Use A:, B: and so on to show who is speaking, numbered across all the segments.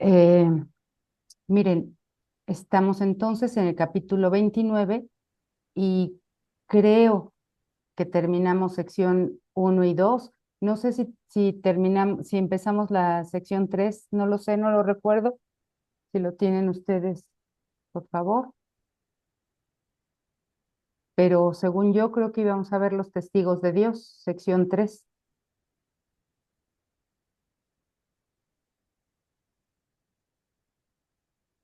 A: Eh, Miren, estamos entonces en el capítulo 29 y creo que terminamos sección uno y 2. No sé si terminamos, si empezamos la sección 3, no lo sé, no lo recuerdo. Si lo tienen ustedes, por favor. Pero según yo, creo que íbamos a ver los testigos de Dios, sección 3.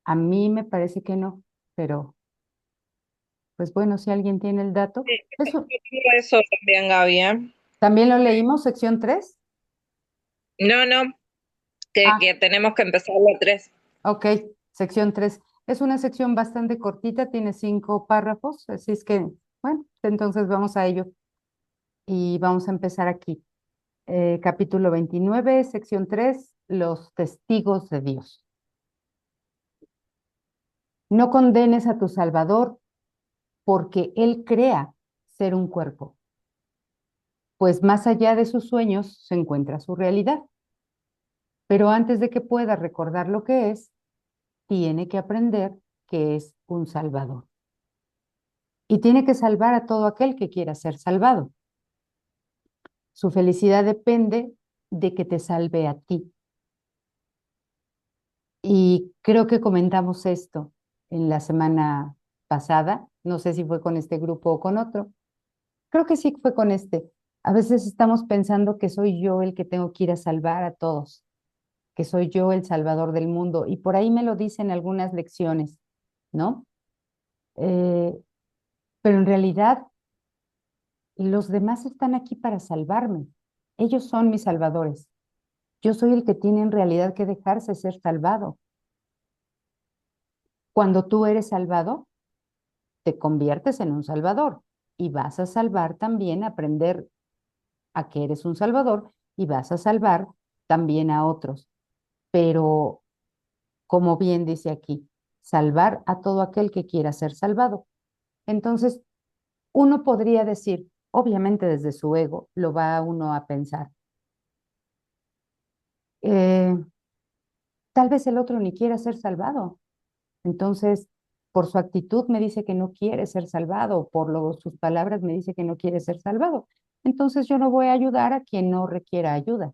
A: A mí me parece que no, pero pues bueno, si alguien tiene el dato.
B: Sí,
A: Eso,
B: yo tengo eso también, Gaby, ¿eh?
A: ¿también lo leímos, sección 3?
B: No, no, que tenemos que empezar la 3.
A: Ok, sección 3. Es una sección bastante cortita, tiene 5 párrafos, así es que, bueno, entonces vamos a ello y vamos a empezar aquí. Capítulo 29, sección 3, los testigos de Dios. No condenes a tu Salvador porque Él crea ser un cuerpo, pues más allá de sus sueños se encuentra su realidad. Pero antes de que pueda recordar lo que es, tiene que aprender que es un Salvador. Y tiene que salvar a todo aquel que quiera ser salvado. Su felicidad depende de que te salve a ti. Y creo que comentamos esto en la semana pasada. No sé si fue con este grupo o con otro. Creo que sí fue con este. A veces estamos pensando que soy yo el que tengo que ir a salvar a todos, que soy yo el salvador del mundo. Y por ahí me lo dicen algunas lecciones, ¿no? Eh, pero en realidad los demás están aquí para salvarme. Ellos son mis salvadores. Yo soy el que tiene en realidad que dejarse ser salvado. Cuando tú eres salvado, te conviertes en un salvador y vas a salvar también, aprender a que eres un salvador y vas a salvar también a otros. Pero, como bien dice aquí, salvar a todo aquel que quiera ser salvado. Entonces, uno podría decir, obviamente desde su ego, lo va uno a pensar, eh, tal vez el otro ni quiera ser salvado. Entonces, por su actitud me dice que no quiere ser salvado, sus palabras me dice que no quiere ser salvado. Entonces yo no voy a ayudar a quien no requiera ayuda.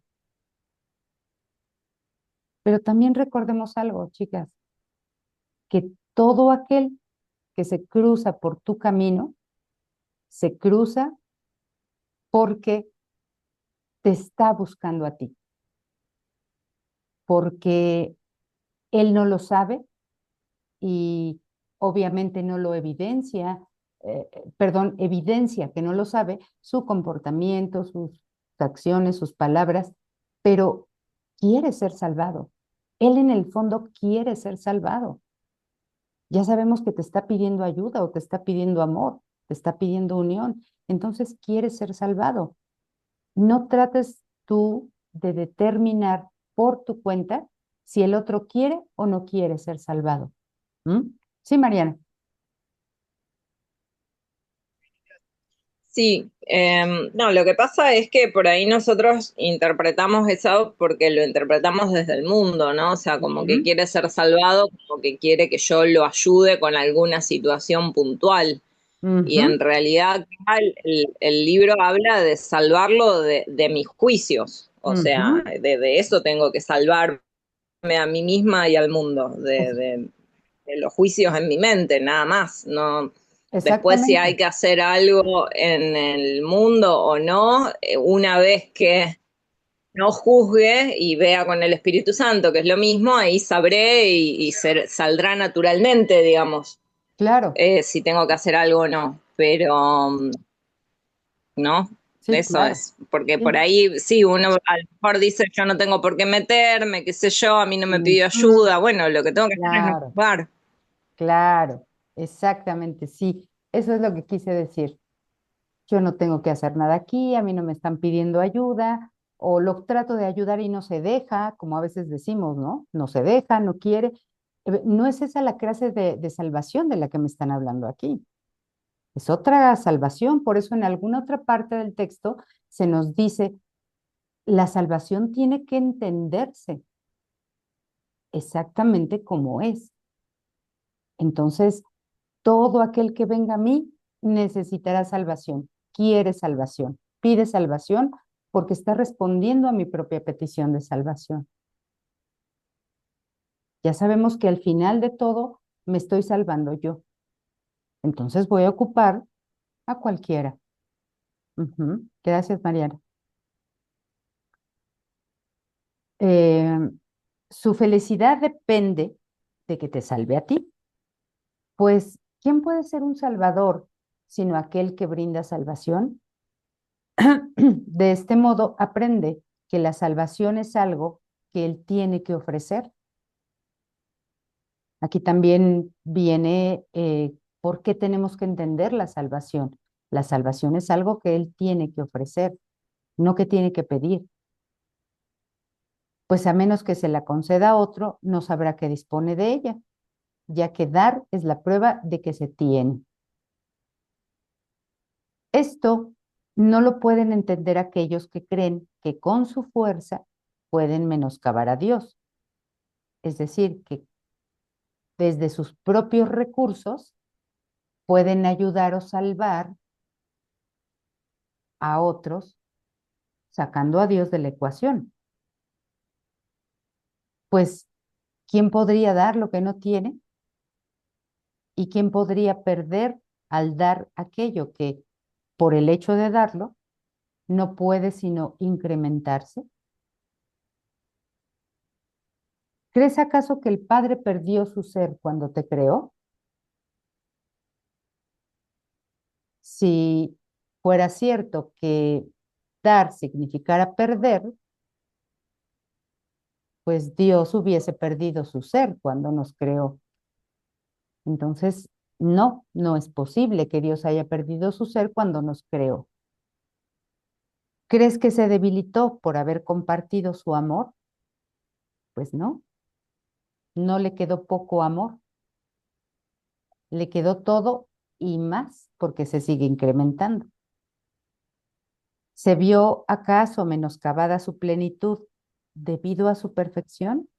A: Pero también recordemos algo, chicas, que todo aquel que se cruza por tu camino, se cruza porque te está buscando a ti, porque él no lo sabe y obviamente no lo evidencia, perdón, evidencia que no lo sabe, su comportamiento, sus acciones, sus palabras, pero quiere ser salvado. Él en el fondo quiere ser salvado. Ya sabemos que te está pidiendo ayuda o te está pidiendo amor, te está pidiendo unión, entonces quiere ser salvado. No trates tú de determinar por tu cuenta si el otro quiere o no quiere ser salvado. ¿Mm? Sí, Mariana.
B: Sí, no, lo que pasa es que por ahí nosotros interpretamos eso porque lo interpretamos desde el mundo, ¿no? O sea, como que
A: Ujú,
B: quiere ser salvado, como que quiere que yo lo ayude con alguna situación puntual. Y
A: ujú,
B: en realidad acá el libro habla de salvarlo de mis juicios, o sea,
A: ujú.
B: de eso tengo que salvarme a mí misma y al mundo,
A: Es-
B: de los juicios en mi mente, nada más. No, después si hay
A: exactamente.
B: que hacer algo en el mundo o no, una vez que no juzgue y vea con el Espíritu Santo que es lo mismo, ahí sabré saldrá naturalmente, digamos,
A: Claro,
B: si tengo que hacer algo o no. Pero ¿no?
A: sí,
B: Eso
A: claro.
B: es, porque por
A: Sí.
B: ahí sí, uno a lo mejor dice yo no tengo por qué meterme, qué sé yo, a mí no me pidió
A: Ujú,
B: ayuda, bueno, lo que tengo que hacer es no
A: claro,
B: juzgar.
A: claro, exactamente, sí. Eso es lo que quise decir. Yo no tengo que hacer nada aquí, a mí no me están pidiendo ayuda, o lo trato de ayudar y no se deja, como a veces decimos, ¿no? No se deja, no quiere. No es esa la clase de salvación de la que me están hablando aquí. Es otra salvación, por eso en alguna otra parte del texto se nos dice, la salvación tiene que entenderse. exactamente como es. Entonces, todo aquel que venga a mí necesitará salvación, quiere salvación, pide salvación porque está respondiendo a mi propia petición de salvación. Ya sabemos que al final de todo me estoy salvando yo. Entonces voy a ocupar a cualquiera. Gracias, Mariana. Eh, Su felicidad depende de que te salve a ti. Pues, ¿quién puede ser un salvador sino aquel que brinda salvación? De este modo, aprende que la salvación es algo que él tiene que ofrecer. Aquí también viene por qué tenemos que entender la salvación. La salvación es algo que él tiene que ofrecer, no que tiene que pedir. Pues a menos que se la conceda a otro, no sabrá que dispone de ella, ya que dar es la prueba de que se tiene. Esto no lo pueden entender aquellos que creen que con su fuerza pueden menoscabar a Dios. Es decir, que desde sus propios recursos pueden ayudar o salvar a otros sacando a Dios de la ecuación. Pues, ¿quién podría dar lo que no tiene? ¿Y quién podría perder al dar aquello que, por el hecho de darlo, no puede sino incrementarse? ¿Crees acaso que el Padre perdió su ser cuando te creó? Si fuera cierto que dar significara perder, pues Dios hubiese perdido su ser cuando nos creó. Entonces, no, no es posible que Dios haya perdido su ser cuando nos creó. ¿Crees que se debilitó por haber compartido su amor? Pues no, no le quedó poco amor, le quedó todo y más porque se sigue incrementando. ¿Se vio acaso menoscabada su plenitud debido a su perfección?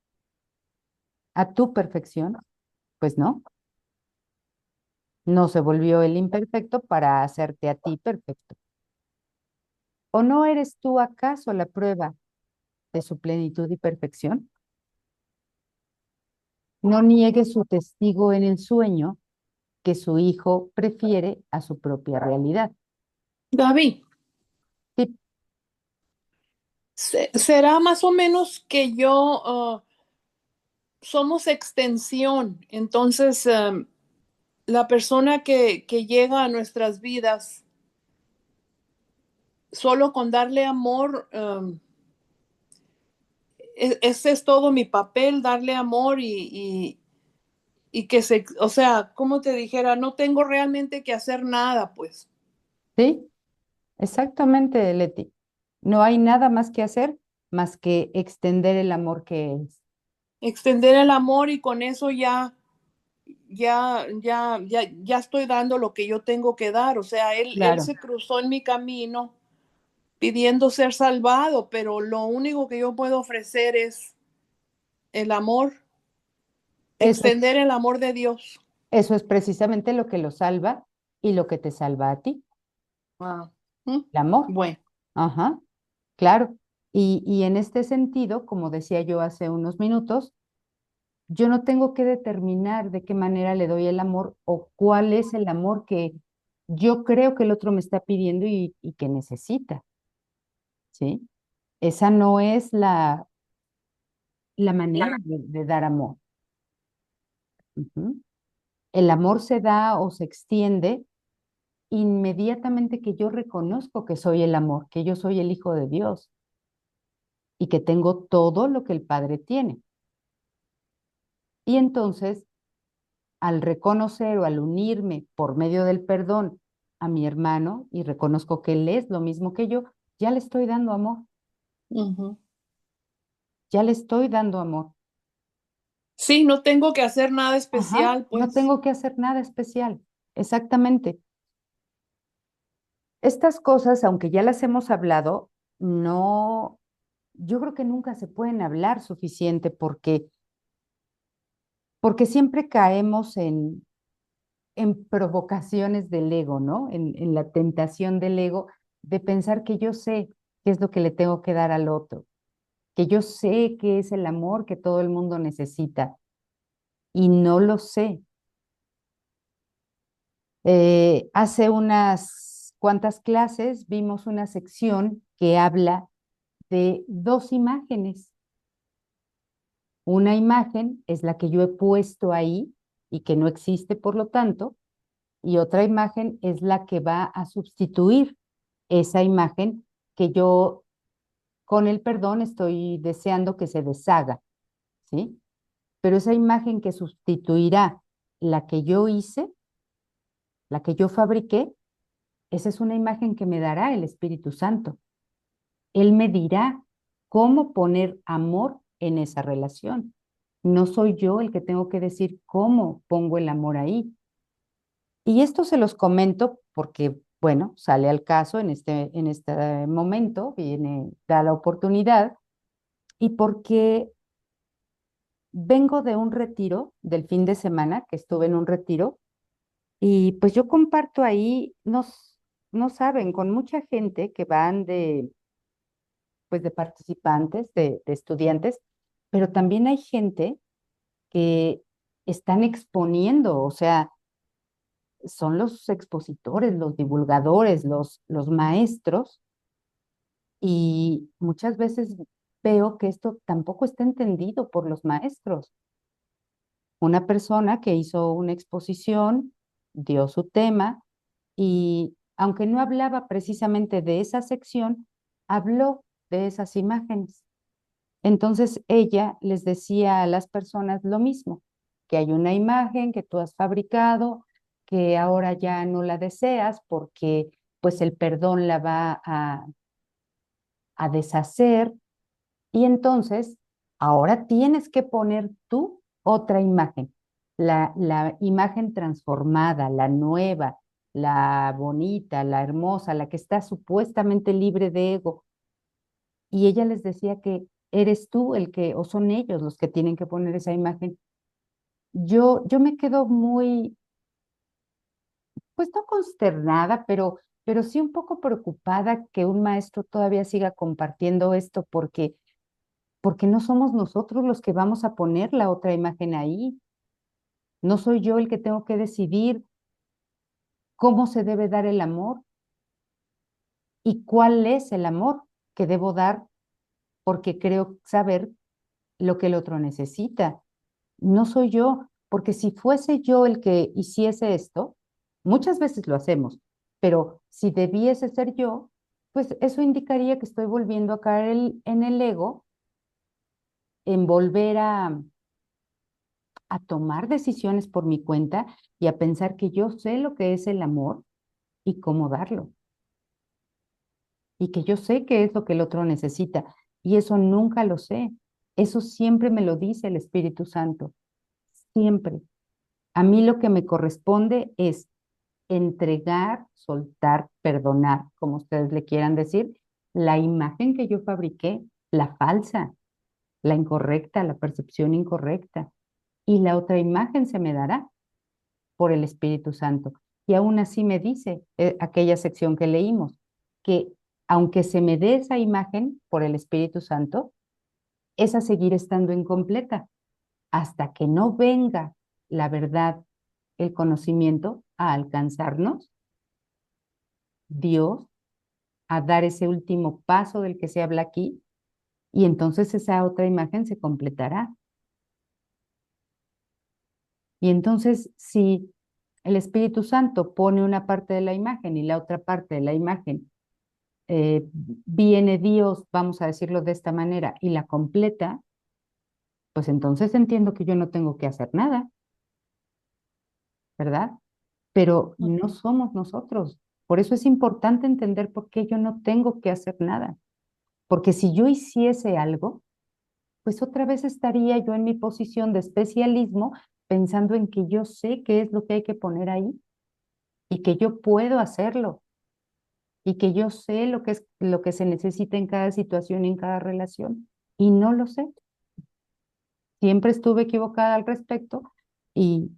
A: ¿A tu perfección? Pues no, no se volvió el imperfecto para hacerte a ti perfecto. ¿O no eres tú acaso la prueba de su plenitud y perfección? No niegue su testigo en el sueño que su hijo prefiere a su propia realidad.
C: Gaby,
A: Sí,
C: será más o menos que yo somos extensión, entonces la persona que llega a nuestras vidas, solo con darle amor, ese es todo mi papel, darle amor y que se, o sea, como te dijera, no tengo realmente que hacer nada, pues.
A: sí, exactamente, Leti. No hay nada más que hacer más que extender el amor que es.
C: Extender el amor y con eso ya estoy dando lo que yo tengo que dar. O sea, él
A: Claro,
C: se cruzó en mi camino pidiendo ser salvado, pero lo único que yo puedo ofrecer es el amor,
A: eso,
C: extender el amor de Dios.
A: eso es precisamente lo que lo salva y lo que te salva a ti,
C: Ah, ¿mm?
A: el amor.
C: Bueno,
A: Ajá, claro. Y en este sentido, como decía yo hace unos minutos, yo no tengo que determinar de qué manera le doy el amor o cuál es el amor que yo creo que el otro me está pidiendo y que necesita, ¿sí? Esa no es la manera de dar amor. Ujú. El amor se da o se extiende inmediatamente que yo reconozco que soy el amor, que yo soy el Hijo de Dios y que tengo todo lo que el Padre tiene. Y entonces, al reconocer o al unirme por medio del perdón a mi hermano y reconozco que él es lo mismo que yo, ya le estoy dando amor,
C: uh-huh.
A: ya le estoy dando amor.
C: Sí, no tengo que hacer nada
A: Ajá,
C: especial,
A: no
C: pues.
A: tengo que hacer nada especial. Exactamente. Estas cosas, aunque ya las hemos hablado, no, yo creo que nunca se pueden hablar suficiente porque porque siempre caemos en provocaciones del ego, ¿no? En la tentación del ego de pensar que yo sé qué es lo que le tengo que dar al otro, que yo sé qué es el amor que todo el mundo necesita y no lo sé. Hace unas cuantas clases vimos una sección que habla de dos imágenes. Una imagen es la que yo he puesto ahí y que no existe, por lo tanto, y otra imagen es la que va a sustituir esa imagen que yo, con el perdón, estoy deseando que se deshaga, ¿sí? Pero esa imagen que sustituirá la que yo hice, la que yo fabriqué, esa es una imagen que me dará el Espíritu Santo. Él me dirá cómo poner amor en esa relación. No soy yo el que tengo que decir cómo pongo el amor ahí. Y esto se los comento porque, bueno, sale al caso en este momento, viene, da la oportunidad, y porque vengo de un retiro del fin de semana, que estuve en un retiro, y pues yo comparto ahí, no saben, con mucha gente que van pues de participantes, de estudiantes, pero también hay gente que están exponiendo, o sea, son los expositores, los divulgadores, los maestros, y muchas veces veo que esto tampoco está entendido por los maestros. Una persona que hizo una exposición, dio su tema, y aunque no hablaba precisamente de esa sección, habló de esas imágenes. Entonces ella les decía a las personas lo mismo, que hay una imagen que tú has fabricado, que ahora ya no la deseas porque pues el perdón la va a deshacer, y entonces ahora tienes que poner tú otra imagen, la imagen transformada, la nueva, la bonita, la hermosa, la que está supuestamente libre de ego. Y ella les decía que eres tú el que, o son ellos los que tienen que poner esa imagen. Yo me quedo muy, pues no consternada, pero sí un poco preocupada que un maestro todavía siga compartiendo esto porque no somos nosotros los que vamos a poner la otra imagen ahí. No soy yo el que tengo que decidir cómo se debe dar el amor y cuál es el amor que debo dar porque creo saber lo que el otro necesita. No soy yo, porque si fuese yo el que hiciese esto, muchas veces lo hacemos, pero si debiese ser yo, pues eso indicaría que estoy volviendo a caer en el ego, en volver a tomar decisiones por mi cuenta y a pensar que yo sé lo que es el amor y cómo darlo, y que yo sé qué es lo que el otro necesita, y eso nunca lo sé. Eso siempre me lo dice el Espíritu Santo, siempre. A mí lo que me corresponde es entregar, soltar, perdonar, como ustedes le quieran decir, la imagen que yo fabriqué, la falsa, la incorrecta, la percepción incorrecta. Y la otra imagen se me dará por el Espíritu Santo. Y aún así me dice aquella sección que leímos, que aunque se me dé esa imagen por el Espíritu Santo, esa seguirá estando incompleta hasta que no venga la verdad, el conocimiento a alcanzarnos, Dios, a dar ese último paso del que se habla aquí, y entonces esa otra imagen se completará. Y entonces, si el Espíritu Santo pone una parte de la imagen y la otra parte de la imagen, viene Dios, vamos a decirlo de esta manera, y la completa, pues entonces entiendo que yo no tengo que hacer nada, ¿verdad? Pero no somos nosotros. Por eso es importante entender por qué yo no tengo que hacer nada. Porque si yo hiciese algo, pues otra vez estaría yo en mi posición de especialismo pensando en que yo sé qué es lo que hay que poner ahí y que yo puedo hacerlo y que yo sé lo que es lo que se necesita en cada situación, en cada relación, y no lo sé. siempre estuve equivocada al respecto y,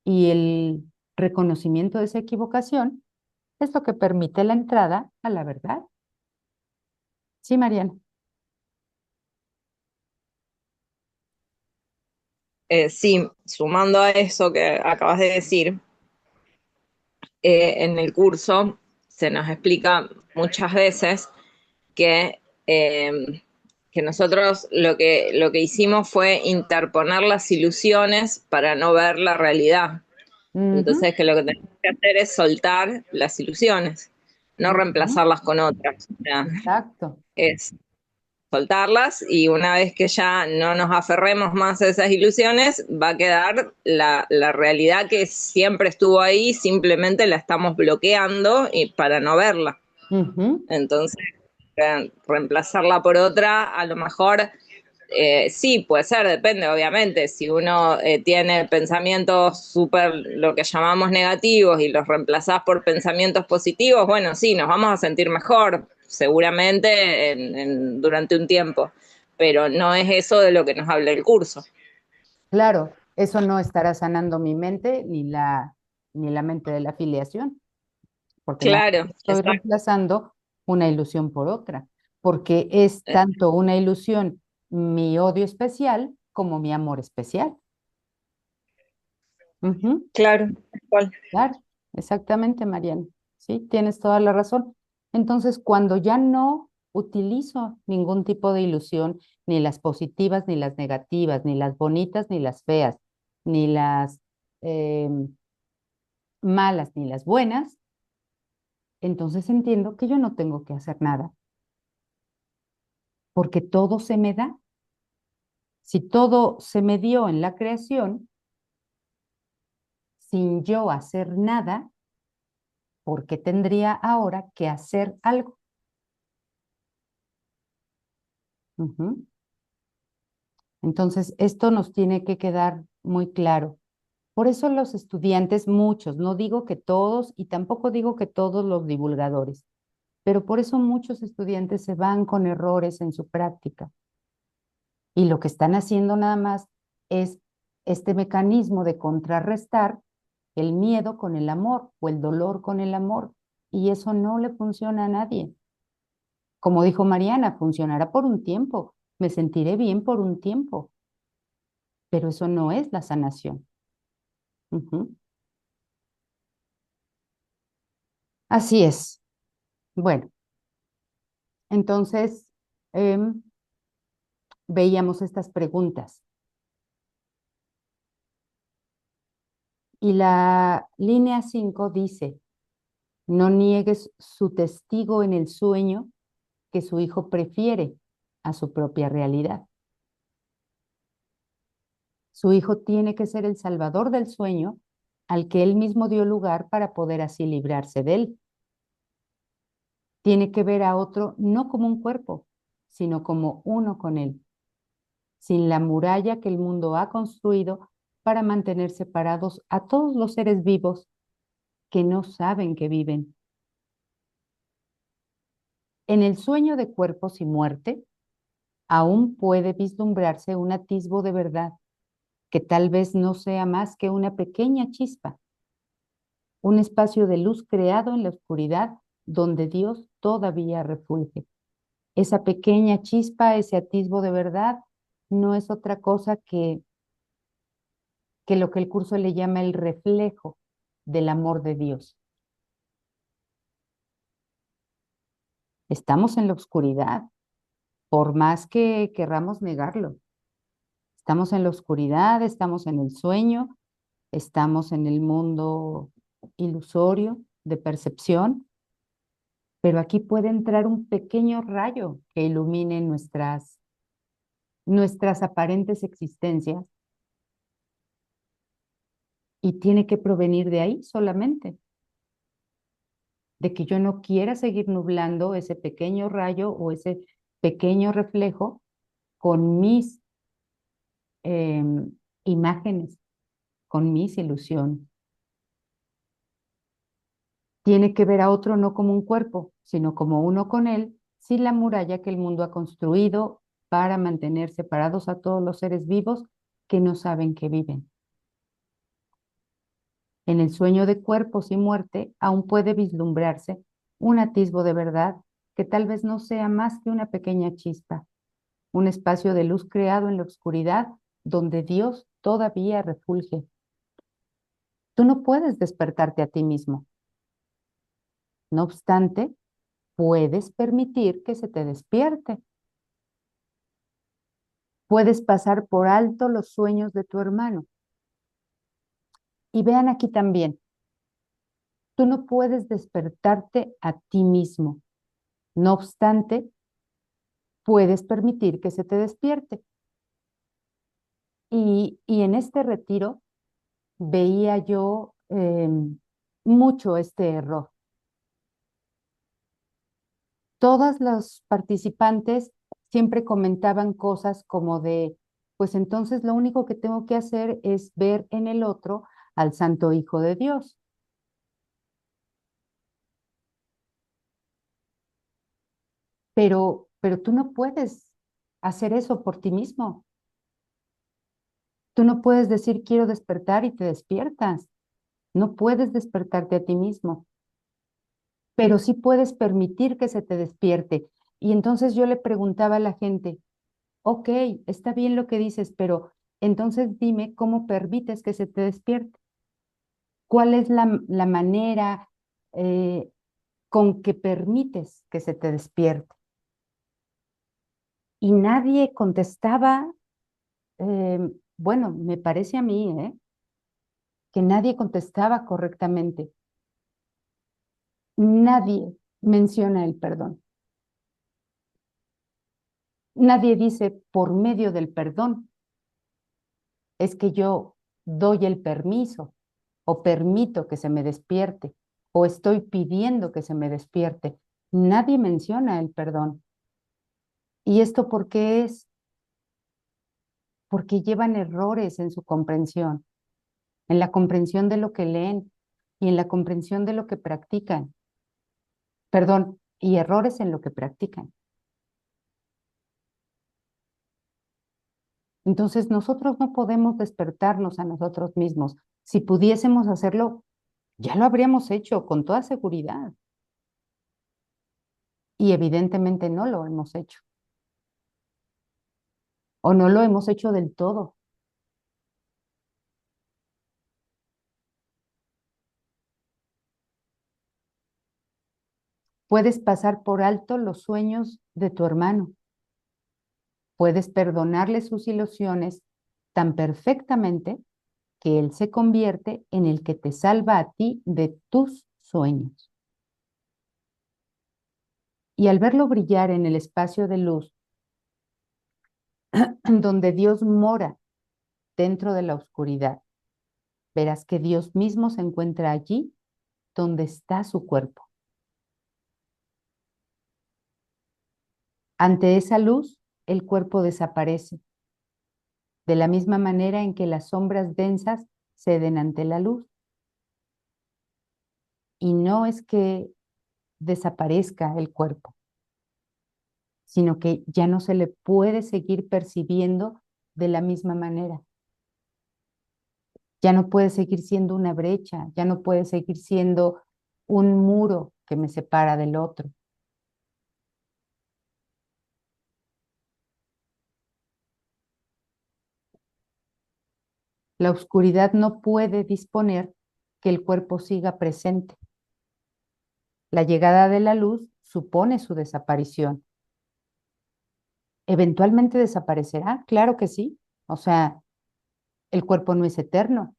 A: y el reconocimiento de esa equivocación es lo que permite la entrada a la verdad. Sí, Mariana.
B: Sí, sumando a eso que acabas de decir, en el curso se nos explica muchas veces que, que nosotros lo que hicimos fue interponer las ilusiones para no ver la realidad.
A: Ujú,
B: Entonces, que lo que tenemos que hacer es soltar las ilusiones, no
A: ujú,
B: reemplazarlas con otras. O sea,
A: exacto.
B: es soltarlas y una vez que ya no nos aferremos más a esas ilusiones, va a quedar la realidad que siempre estuvo ahí, simplemente la estamos bloqueando y para no verla.
A: Ujú,
B: Entonces, reemplazarla por otra, a lo mejor sí, puede ser, depende, obviamente. Si uno tiene pensamientos súper, lo que llamamos negativos, y los reemplazás por pensamientos positivos, bueno, sí, nos vamos a sentir mejor, seguramente, durante un tiempo. Pero no es eso de lo que nos habla el curso.
A: claro, eso no estará sanando mi mente ni la mente de la afiliación, porque nada más
B: Claro,
A: estoy
B: exacto.
A: reemplazando una ilusión por otra, porque es tanto una ilusión mi odio especial como mi amor especial. Ujú,
B: Claro, ¿cuál?
A: claro, exactamente, Mariana. Sí, tienes toda la razón. Entonces, cuando ya no utilizo ningún tipo de ilusión, ni las positivas, ni las negativas, ni las bonitas, ni las feas, ni las malas, ni las buenas, entonces entiendo que yo no tengo que hacer nada, porque todo se me da. Si todo se me dio en la creación, sin yo hacer nada, ¿por qué tendría ahora que hacer algo? Ujú. Entonces, esto nos tiene que quedar muy claro. Por eso los estudiantes, muchos, no digo que todos y tampoco digo que todos los divulgadores, pero por eso muchos estudiantes se van con errores en su práctica. Y lo que están haciendo nada más es este mecanismo de contrarrestar el miedo con el amor o el dolor con el amor. Y eso no le funciona a nadie. Como dijo Mariana, funcionará por un tiempo, me sentiré bien por un tiempo, pero eso no es la sanación. Ujú. Así es. Bueno, entonces veíamos estas preguntas. Y la línea 5 dice, no niegues su testigo en el sueño que su hijo prefiere a su propia realidad. Su hijo tiene que ser el salvador del sueño al que él mismo dio lugar para poder así librarse de él. Tiene que ver a otro no como un cuerpo, sino como uno con él, sin la muralla que el mundo ha construido para mantener separados a todos los seres vivos que no saben que viven. En el sueño de cuerpos y muerte, aún puede vislumbrarse un atisbo de verdad que tal vez no sea más que una pequeña chispa, un espacio de luz creado en la oscuridad donde Dios todavía refulge. Esa pequeña chispa, ese atisbo de verdad, no es otra cosa que lo que el curso le llama el reflejo del amor de Dios. Estamos en la oscuridad, por más que querramos negarlo. Estamos en la oscuridad, estamos en el sueño, estamos en el mundo ilusorio de percepción, pero aquí puede entrar un pequeño rayo que ilumine nuestras aparentes existencias y tiene que provenir de ahí solamente, de que yo no quiera seguir nublando ese pequeño rayo o ese pequeño reflejo con mis imágenes, con mis ilusiones. Tiene que ver a otro no como un cuerpo, sino como uno con él, sin la muralla que el mundo ha construido para mantener separados a todos los seres vivos que no saben que viven. En el sueño de cuerpos y muerte aún puede vislumbrarse un atisbo de verdad que tal vez no sea más que una pequeña chispa, un espacio de luz creado en la oscuridad donde Dios todavía refulge. Tú no puedes despertarte a ti mismo. No obstante, puedes permitir que se te despierte. Puedes pasar por alto los sueños de tu hermano. Y vean aquí también, tú no puedes despertarte a ti mismo. No obstante, puedes permitir que se te despierte. Y en este retiro veía yo mucho este error. Todas los participantes siempre comentaban cosas como de, pues entonces lo único que tengo que hacer es ver en el otro al Santo Hijo de Dios. Pero tú no puedes hacer eso por ti mismo. Tú no puedes decir quiero despertar y te despiertas. No puedes despertarte a ti mismo, pero sí puedes permitir que se te despierte. Y entonces yo le preguntaba a la gente, ok, está bien lo que dices, pero entonces dime cómo permites que se te despierte. ¿Cuál es la manera con que permites que se te despierte? Y nadie contestaba, bueno, me parece a mí, que nadie contestaba correctamente. Nadie menciona el perdón. Nadie dice por medio del perdón. Es que yo doy el permiso o permito que se me despierte o estoy pidiendo que se me despierte. Nadie menciona el perdón. ¿Y esto por qué es? Porque llevan errores en su comprensión, en la comprensión de lo que leen y en la comprensión de lo que practican. Perdón, y errores en lo que practican. Entonces nosotros no podemos despertarnos a nosotros mismos. Si pudiésemos hacerlo, ya lo habríamos hecho con toda seguridad. Y evidentemente no lo hemos hecho. O no lo hemos hecho del todo. Puedes pasar por alto los sueños de tu hermano. Puedes perdonarle sus ilusiones tan perfectamente que él se convierte en el que te salva a ti de tus sueños. Y al verlo brillar en el espacio de luz, donde Dios mora dentro de la oscuridad, verás que Dios mismo se encuentra allí donde está su cuerpo. Ante esa luz, el cuerpo desaparece, de la misma manera en que las sombras densas ceden ante la luz. Y no es que desaparezca el cuerpo, sino que ya no se le puede seguir percibiendo de la misma manera. Ya no puede seguir siendo una brecha, ya no puede seguir siendo un muro que me separa del otro. La oscuridad no puede disponer que el cuerpo siga presente. La llegada de la luz supone su desaparición. ¿Eventualmente desaparecerá? Claro que sí. O sea, el cuerpo no es eterno.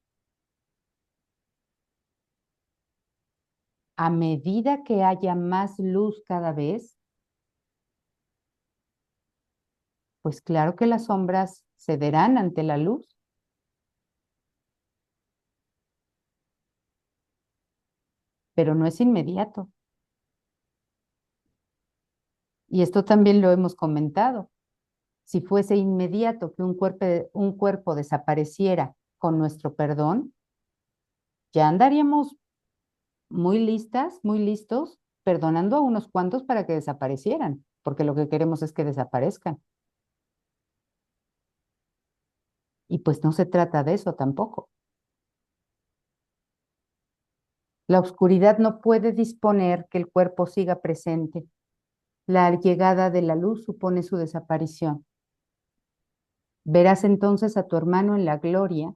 A: A medida que haya más luz cada vez, pues claro que las sombras cederán ante la luz, pero no es inmediato. Y esto también lo hemos comentado. Si fuese inmediato que un cuerpo desapareciera con nuestro perdón, ya andaríamos muy listas, muy listos, perdonando a unos cuantos para que desaparecieran, porque lo que queremos es que desaparezcan. Y pues no se trata de eso tampoco. La oscuridad no puede disponer que el cuerpo siga presente. La llegada de la luz supone su desaparición. Verás entonces a tu hermano en la gloria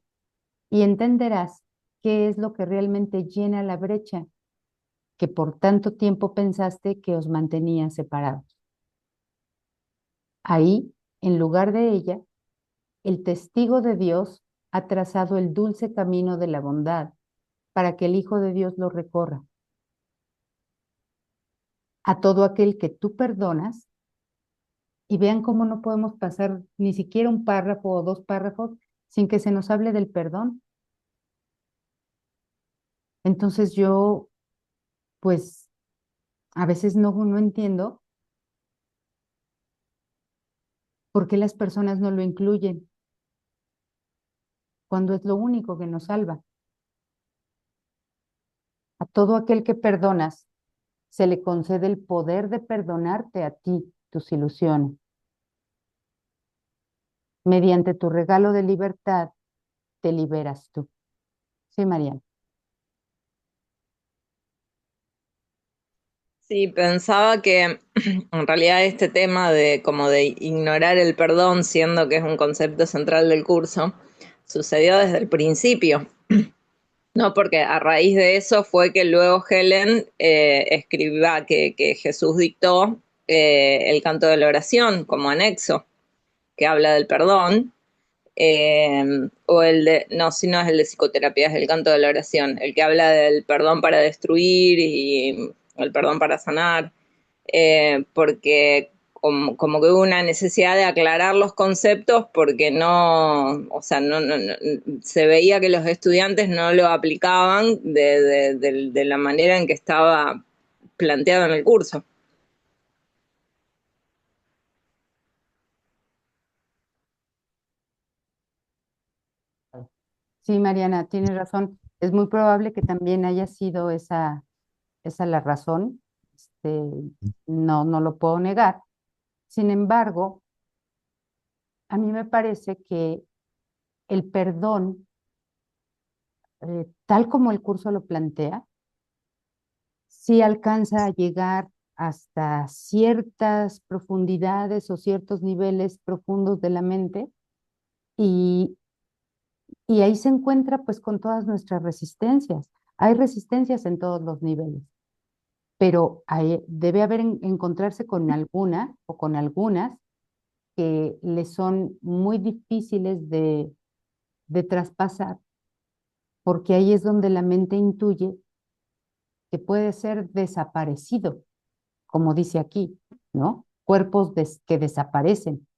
A: y entenderás qué es lo que realmente llena la brecha que por tanto tiempo pensaste que os mantenía separados. Ahí, en lugar de ella, el testigo de Dios ha trazado el dulce camino de la bondad para que el Hijo de Dios lo recorra. A todo aquel que tú perdonas, y vean cómo no podemos pasar ni siquiera un párrafo o dos párrafos sin que se nos hable del perdón. Entonces yo, pues, a veces no entiendo por qué las personas no lo incluyen cuando es lo único que nos salva. A todo aquel que perdonas, se le concede el poder de perdonarte a ti tus ilusiones. Mediante tu regalo de libertad, te liberas tú. Sí, Mariana.
B: Sí, pensaba que en realidad este tema de como de ignorar el perdón, siendo que es un concepto central del curso, sucedió desde el principio, ¿no? Porque a raíz de eso fue que luego Helen escribía que Jesús dictó el canto de la oración como anexo, que habla del perdón, o el de, no, si no es el de psicoterapia, es el canto de la oración, el que habla del perdón para destruir y el perdón para sanar, porque como que hubo una necesidad de aclarar los conceptos porque no, o sea, se veía que los estudiantes no lo aplicaban de la manera en que estaba planteado en el curso.
A: Sí, Mariana, tienes razón. Es muy probable que también haya sido esa la razón. No lo puedo negar. Sin embargo, a mí me parece que el perdón, tal como el curso lo plantea, sí alcanza a llegar hasta ciertas profundidades o ciertos niveles profundos de la mente y, y ahí se encuentra pues con todas nuestras resistencias. Hay resistencias en todos los niveles, pero debe haber encontrarse con alguna o con algunas que le son muy difíciles de traspasar, porque ahí es donde la mente intuye que puede ser desaparecido, como dice aquí, ¿no? Cuerpos que desaparecen.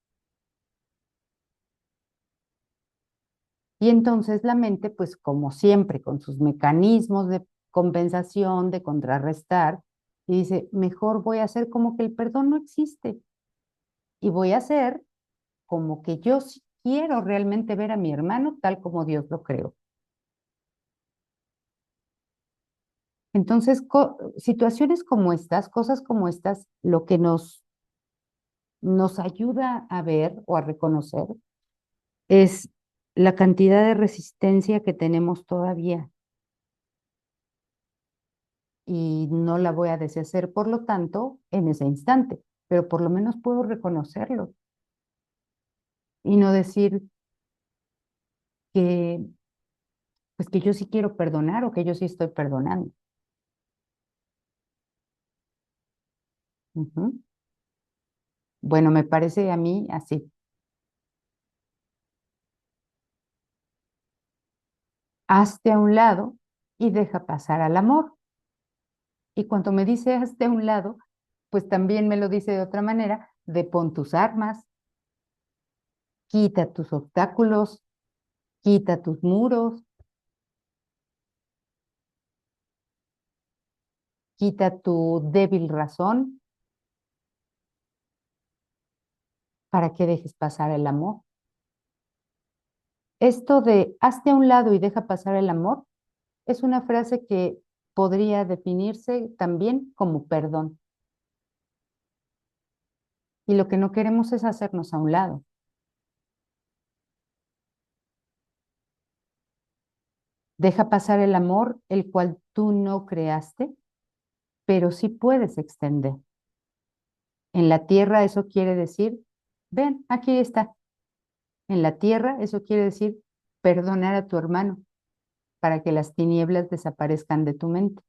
A: Y entonces la mente, pues como siempre, con sus mecanismos de compensación, de contrarrestar, y dice, mejor voy a hacer como que el perdón no existe y voy a hacer como que yo sí quiero realmente ver a mi hermano tal como Dios lo creó. Entonces, situaciones como estas, cosas como estas, lo que nos ayuda a ver o a reconocer es la cantidad de resistencia que tenemos todavía y no la voy a deshacer, por lo tanto, en ese instante, pero por lo menos puedo reconocerlo y no decir que, pues que yo sí quiero perdonar o que yo sí estoy perdonando. Ujú. Bueno, me parece a mí así. Hazte a un lado y deja pasar al amor. Y cuando me dice hazte a un lado, pues también me lo dice de otra manera, de pon tus armas, quita tus obstáculos, quita tus muros, quita tu débil razón para que dejes pasar el amor. Esto de hazte a un lado y deja pasar el amor es una frase que podría definirse también como perdón. Y lo que no queremos es hacernos a un lado. Deja pasar el amor, el cual tú no creaste, pero sí puedes extender. En la tierra eso quiere decir, ven, aquí está. En la tierra eso quiere decir perdonar a tu hermano para que las tinieblas desaparezcan de tu mente.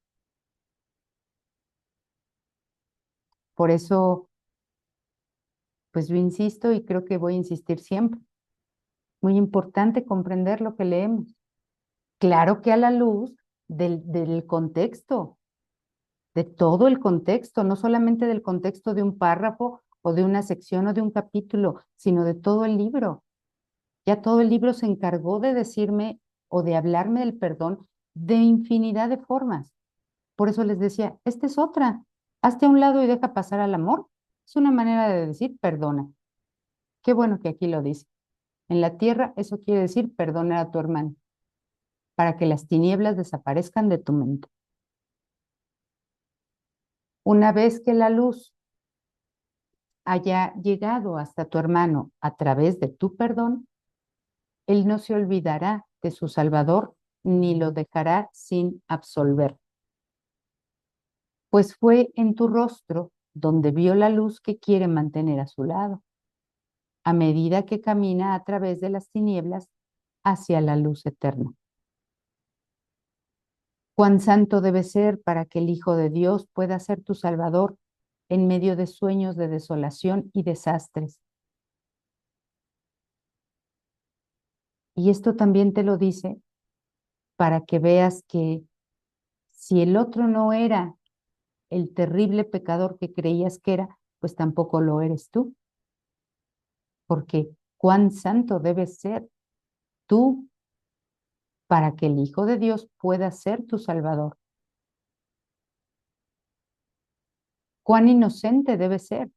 A: Por eso, pues yo insisto y creo que voy a insistir siempre. Muy importante comprender lo que leemos. Claro que a la luz del contexto, de todo el contexto, no solamente del contexto de un párrafo o de una sección o de un capítulo, sino de todo el libro. Ya todo el libro se encargó de decirme o de hablarme del perdón de infinidad de formas. Por eso les decía, esta es otra. Hazte a un lado y deja pasar al amor. Es una manera de decir perdona. Qué bueno que aquí lo dice. En la tierra eso quiere decir perdona a tu hermano para que las tinieblas desaparezcan de tu mente. Una vez que la luz haya llegado hasta tu hermano a través de tu perdón, él no se olvidará de su Salvador ni lo dejará sin absolver. Pues fue en tu rostro donde vio la luz que quiere mantener a su lado, a medida que camina a través de las tinieblas hacia la luz eterna. Cuán santo debe ser para que el Hijo de Dios pueda ser tu Salvador en medio de sueños de desolación y desastres. Y esto también te lo dice para que veas que si el otro no era el terrible pecador que creías que era, pues tampoco lo eres tú. Porque cuán santo debes ser tú para que el Hijo de Dios pueda ser tu Salvador. Cuán inocente debes ser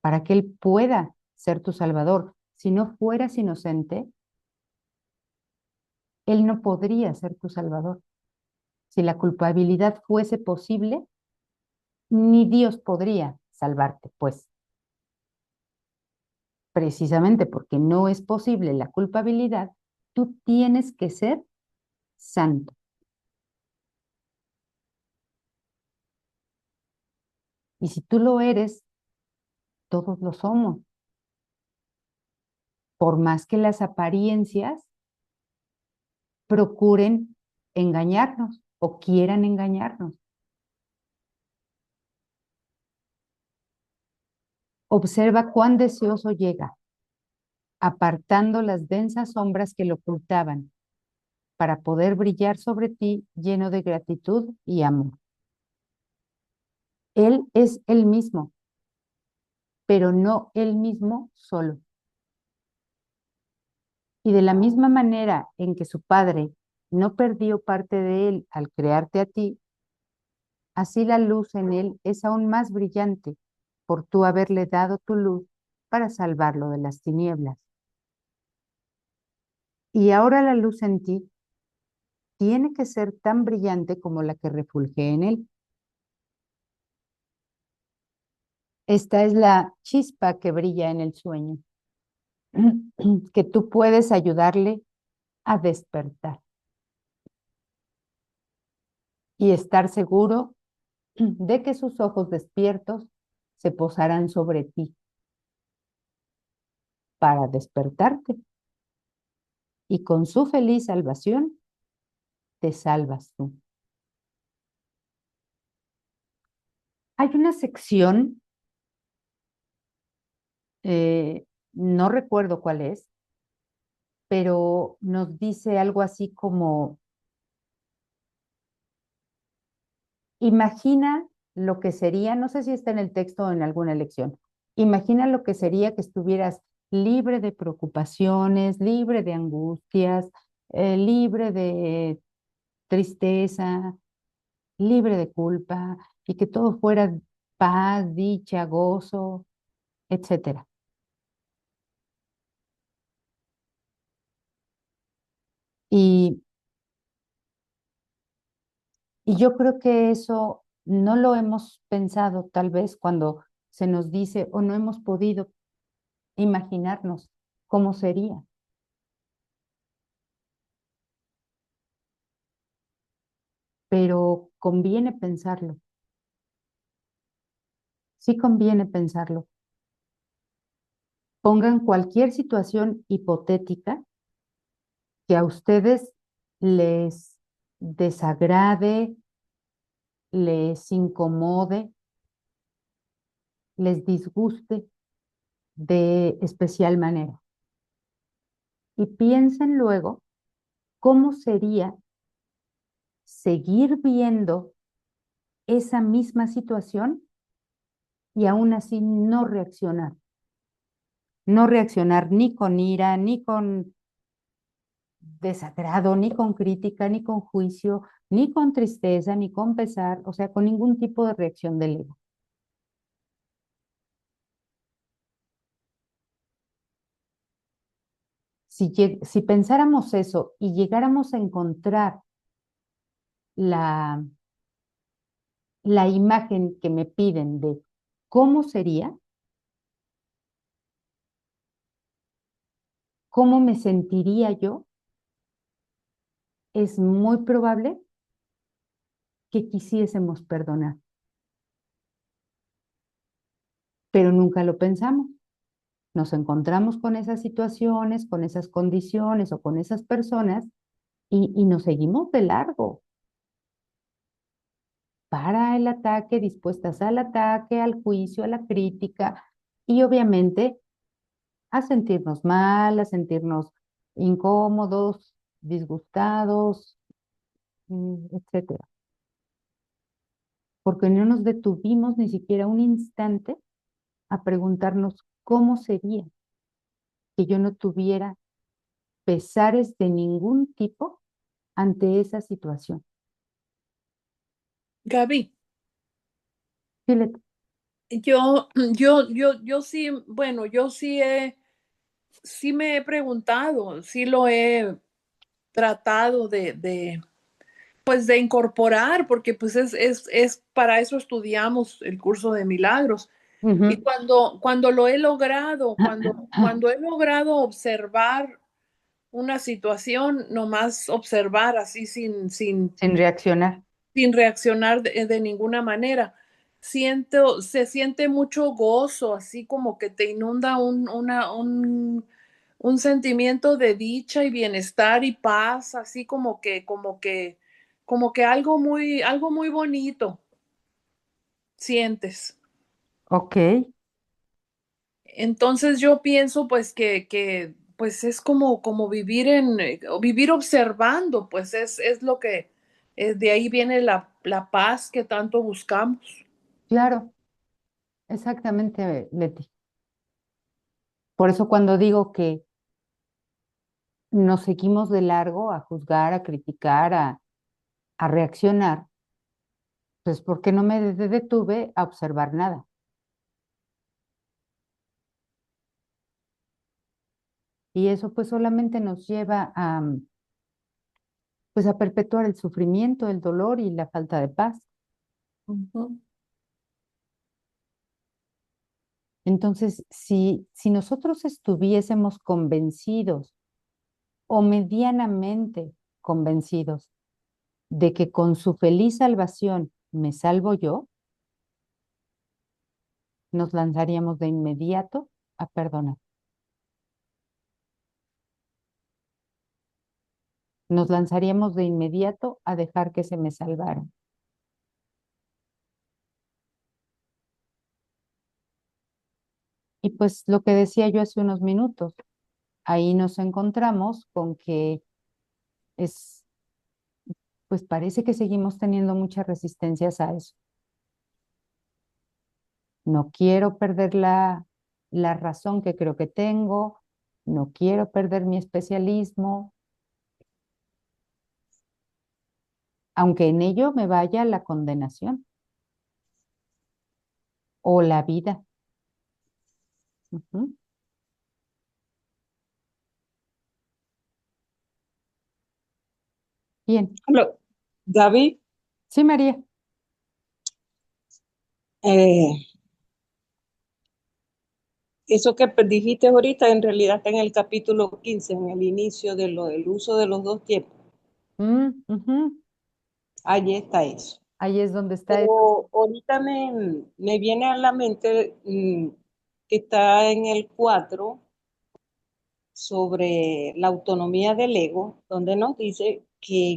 A: para que Él pueda ser tu Salvador. Si no fueras inocente, Él no podría ser tu Salvador. Si la culpabilidad fuese posible, ni Dios podría salvarte, pues precisamente porque no es posible la culpabilidad, tú tienes que ser santo. Y si tú lo eres, todos lo somos. Por más que las apariencias procuren engañarnos o quieran engañarnos. Observa cuán deseoso llega, apartando las densas sombras que lo ocultaban, para poder brillar sobre ti lleno de gratitud y amor. Él es el mismo, pero no el mismo solo. Y de la misma manera en que su padre no perdió parte de él al crearte a ti, así la luz en él es aún más brillante por tú haberle dado tu luz para salvarlo de las tinieblas. Y ahora la luz en ti tiene que ser tan brillante como la que refulge en él. Esta es la chispa que brilla en el sueño, que tú puedes ayudarle a despertar y estar seguro de que sus ojos despiertos se posarán sobre ti para despertarte y con su feliz salvación te salvas tú. Hay una sección, no recuerdo cuál es, pero nos dice algo así como, imagina lo que sería, no sé si está en el texto o en alguna lección, imagina lo que sería que estuvieras libre de preocupaciones, libre de angustias, libre de tristeza, libre de culpa y que todo fuera paz, dicha, gozo, etcétera. Y, y yo creo que eso no lo hemos pensado tal vez cuando se nos dice o no hemos podido imaginarnos cómo sería. pero conviene pensarlo. Sí conviene pensarlo. Pongan cualquier situación hipotética que a ustedes les desagrade, les incomode, les disguste de especial manera. Y piensen luego cómo sería seguir viendo esa misma situación y aún así no reaccionar. No reaccionar ni con ira, ni con desagrado, ni con crítica, ni con juicio, ni con tristeza, ni con pesar, o sea, con ningún tipo de reacción del ego. Si pensáramos eso y llegáramos a encontrar la, la imagen que me piden de cómo sería, cómo me sentiría yo, es muy probable que quisiésemos perdonar, pero nunca lo pensamos. Nos encontramos con esas situaciones, con esas condiciones o con esas personas y nos seguimos de largo para el ataque, dispuestas al ataque, al juicio, a la crítica y obviamente a sentirnos mal, a sentirnos incómodos, disgustados, etcétera. Porque no nos detuvimos ni siquiera un instante a preguntarnos cómo sería que yo no tuviera pesares de ningún tipo ante esa situación.
C: Gaby,
A: Dile,
C: yo sí, bueno, sí me he preguntado, sí lo he tratado pues de incorporar, porque pues es para eso estudiamos el curso de milagros. Y
A: ujú,
C: cuando lo he logrado, cuando he logrado observar una situación, nomás observar así
A: sin reaccionar.
C: sin reaccionar de ninguna manera. Se siente mucho gozo, así como que te inunda un sentimiento de dicha y bienestar y paz, así como que algo muy bonito sientes.
A: Ok,
C: Entonces yo pienso pues que pues es como vivir vivir observando, pues es lo que de ahí viene la paz que tanto buscamos.
A: claro, exactamente, Leti. Por eso cuando digo que nos seguimos de largo a juzgar, a criticar, a reaccionar, pues porque no me detuve a observar nada. Y eso pues solamente nos lleva a, pues a perpetuar el sufrimiento, el dolor y la falta de paz.
C: Ujú.
A: Entonces, si nosotros estuviésemos convencidos o medianamente convencidos de que con su feliz salvación me salvo yo, nos lanzaríamos de inmediato a perdonar. Nos lanzaríamos de inmediato a dejar que se me salvara. Y pues lo que decía yo hace unos minutos, ahí nos encontramos con que es, pues parece que seguimos teniendo muchas resistencias a eso. No quiero perder la razón que creo que tengo, no quiero perder mi especialismo, aunque en ello me vaya la condenación o la vida. Ujú. Bien.
D: Aló, Gaby,
A: Sí, María.
D: eh, eso que dijiste ahorita en realidad está en el capítulo 15, en el inicio de lo del uso de los dos tiempos.
A: Ujú.
D: Allí está eso.
A: Ahí es donde está eso.
D: Pero ahorita me viene a la mente que está en el 4 sobre la autonomía del ego, donde nos dice que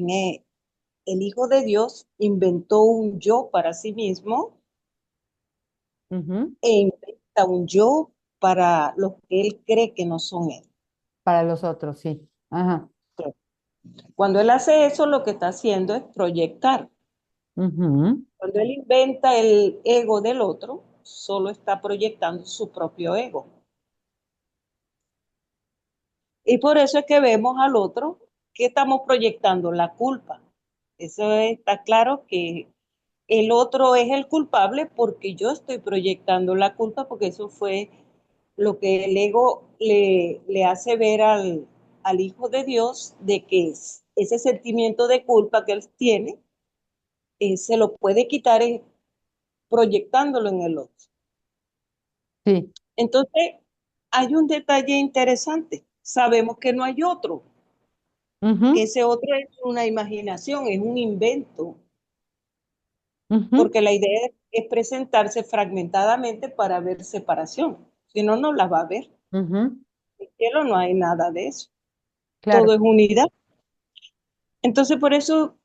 D: el Hijo de Dios inventó un yo para sí mismo
A: Ujú.
D: e inventa un yo para los que él cree que no son él.
A: Para los otros, sí. Ajá.
D: Cuando él hace eso, lo que está haciendo es proyectar.
A: Ujú.
D: Cuando él inventa el ego del otro, solo está proyectando su propio ego. Y por eso es que vemos al otro que estamos proyectando la culpa. Eso está claro que el otro es el culpable porque yo estoy proyectando la culpa, porque eso fue lo que el ego le hace ver al Hijo de Dios, de que ese sentimiento de culpa que él tiene, se lo puede quitar proyectándolo en el otro.
A: Sí.
D: Entonces, hay un detalle interesante. Sabemos que no hay otro, que
A: Ujú.
D: ese otro es una imaginación, es un invento,
A: Ujú.
D: porque la idea es presentarse fragmentadamente para ver separación. Si no, no la va a ver.
A: Ujú.
D: En el cielo no hay nada de eso.
A: Claro.
D: Todo es unidad. Entonces, por eso,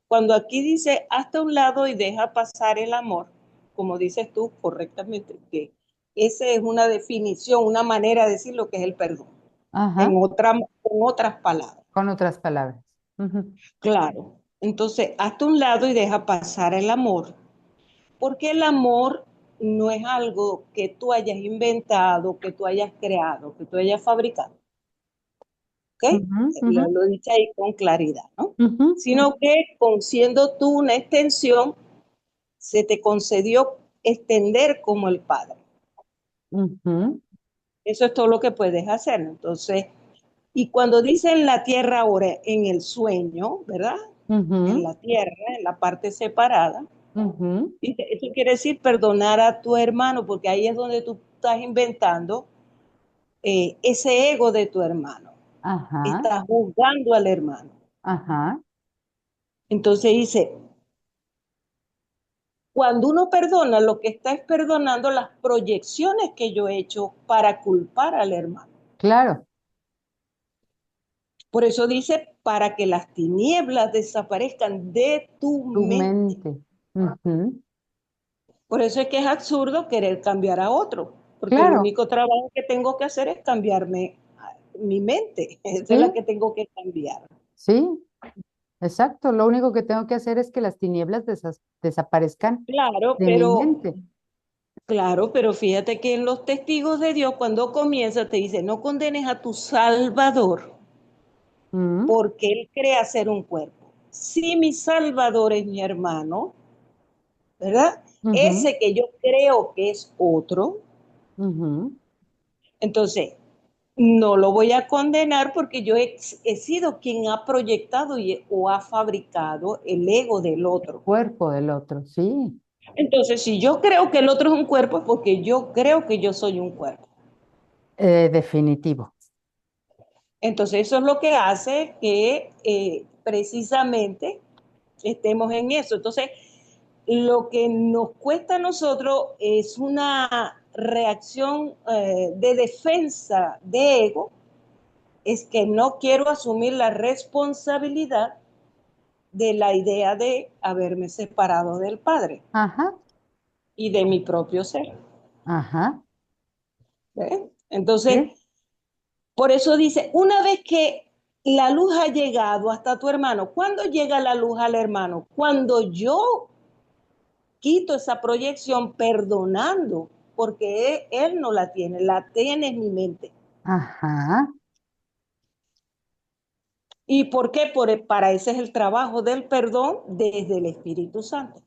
D: cuando aquí dice, hasta un lado y deja pasar el amor, como dices tú correctamente, que esa es una definición, una manera de decir lo que es el perdón,
A: Ajá.
D: con otras palabras.
A: Con otras palabras. Ujú.
D: Claro. Entonces, hasta un lado y deja pasar el amor, porque el amor no es algo que tú hayas inventado, que tú hayas creado, que tú hayas fabricado. ¿Ok?
A: Ujú. Ujú.
D: Lo he dicho ahí con claridad, ¿no?
A: Ujú.
D: Sino que siendo tú una extensión, se te concedió extender como el Padre.
A: Ujú.
D: Eso es todo lo que puedes hacer. Entonces, y cuando dice en la tierra ahora, en el sueño, ¿verdad? En
A: Ujú.
D: la tierra, en la parte separada,
A: Ujú.
D: eso quiere decir perdonar a tu hermano, porque ahí es donde tú estás inventando ese ego de tu hermano.
A: Ajá.
D: Estás juzgando al hermano.
A: Ajá.
D: Entonces dice, cuando uno perdona, lo que está es perdonando las proyecciones que yo he hecho para culpar al hermano.
A: Claro.
D: Por eso dice, para que las tinieblas desaparezcan de tu
A: Tu
D: mente.
A: mente. Ujú.
D: Por eso es que es absurdo querer cambiar a otro, porque el
A: Claro.
D: único trabajo que tengo que hacer es cambiarme mi mente. Esa es la
A: Sí.
D: que tengo que cambiar.
A: Sí. Exacto. Lo único que tengo que hacer es que las tinieblas desaparezcan
D: Claro,
A: de mi mente.
D: pero fíjate que en los testigos de Dios, cuando comienza, te dice, no condenes a tu Salvador,
A: Mm.
D: porque Él crea ser un cuerpo. Si mi Salvador es mi hermano, ¿verdad?
A: Ujú.
D: Ese que yo creo que es otro,
A: Ujú.
D: entonces no lo voy a condenar porque yo he sido quien ha proyectado o ha fabricado el ego del otro.
A: Cuerpo del otro. Sí.
D: Entonces, si yo creo que el otro es un cuerpo, es porque yo creo que yo soy un cuerpo.
A: Definitivo.
D: Entonces, eso es lo que hace que precisamente estemos en eso. Entonces, lo que nos cuesta a nosotros es una reacción de defensa de ego, es que no quiero asumir la responsabilidad de la idea de haberme separado del Padre
A: Ajá.
D: y de mi propio ser.
A: Ajá.
D: ¿Ves? Entonces,
A: Sí.
D: por eso dice, una vez que la luz ha llegado hasta tu hermano, ¿cuándo llega la luz al hermano? Cuando yo quito esa proyección perdonando, porque él no la tiene en mi mente.
A: Ajá.
D: ¿Y por qué? Para ese es el trabajo del perdón desde el Espíritu Santo.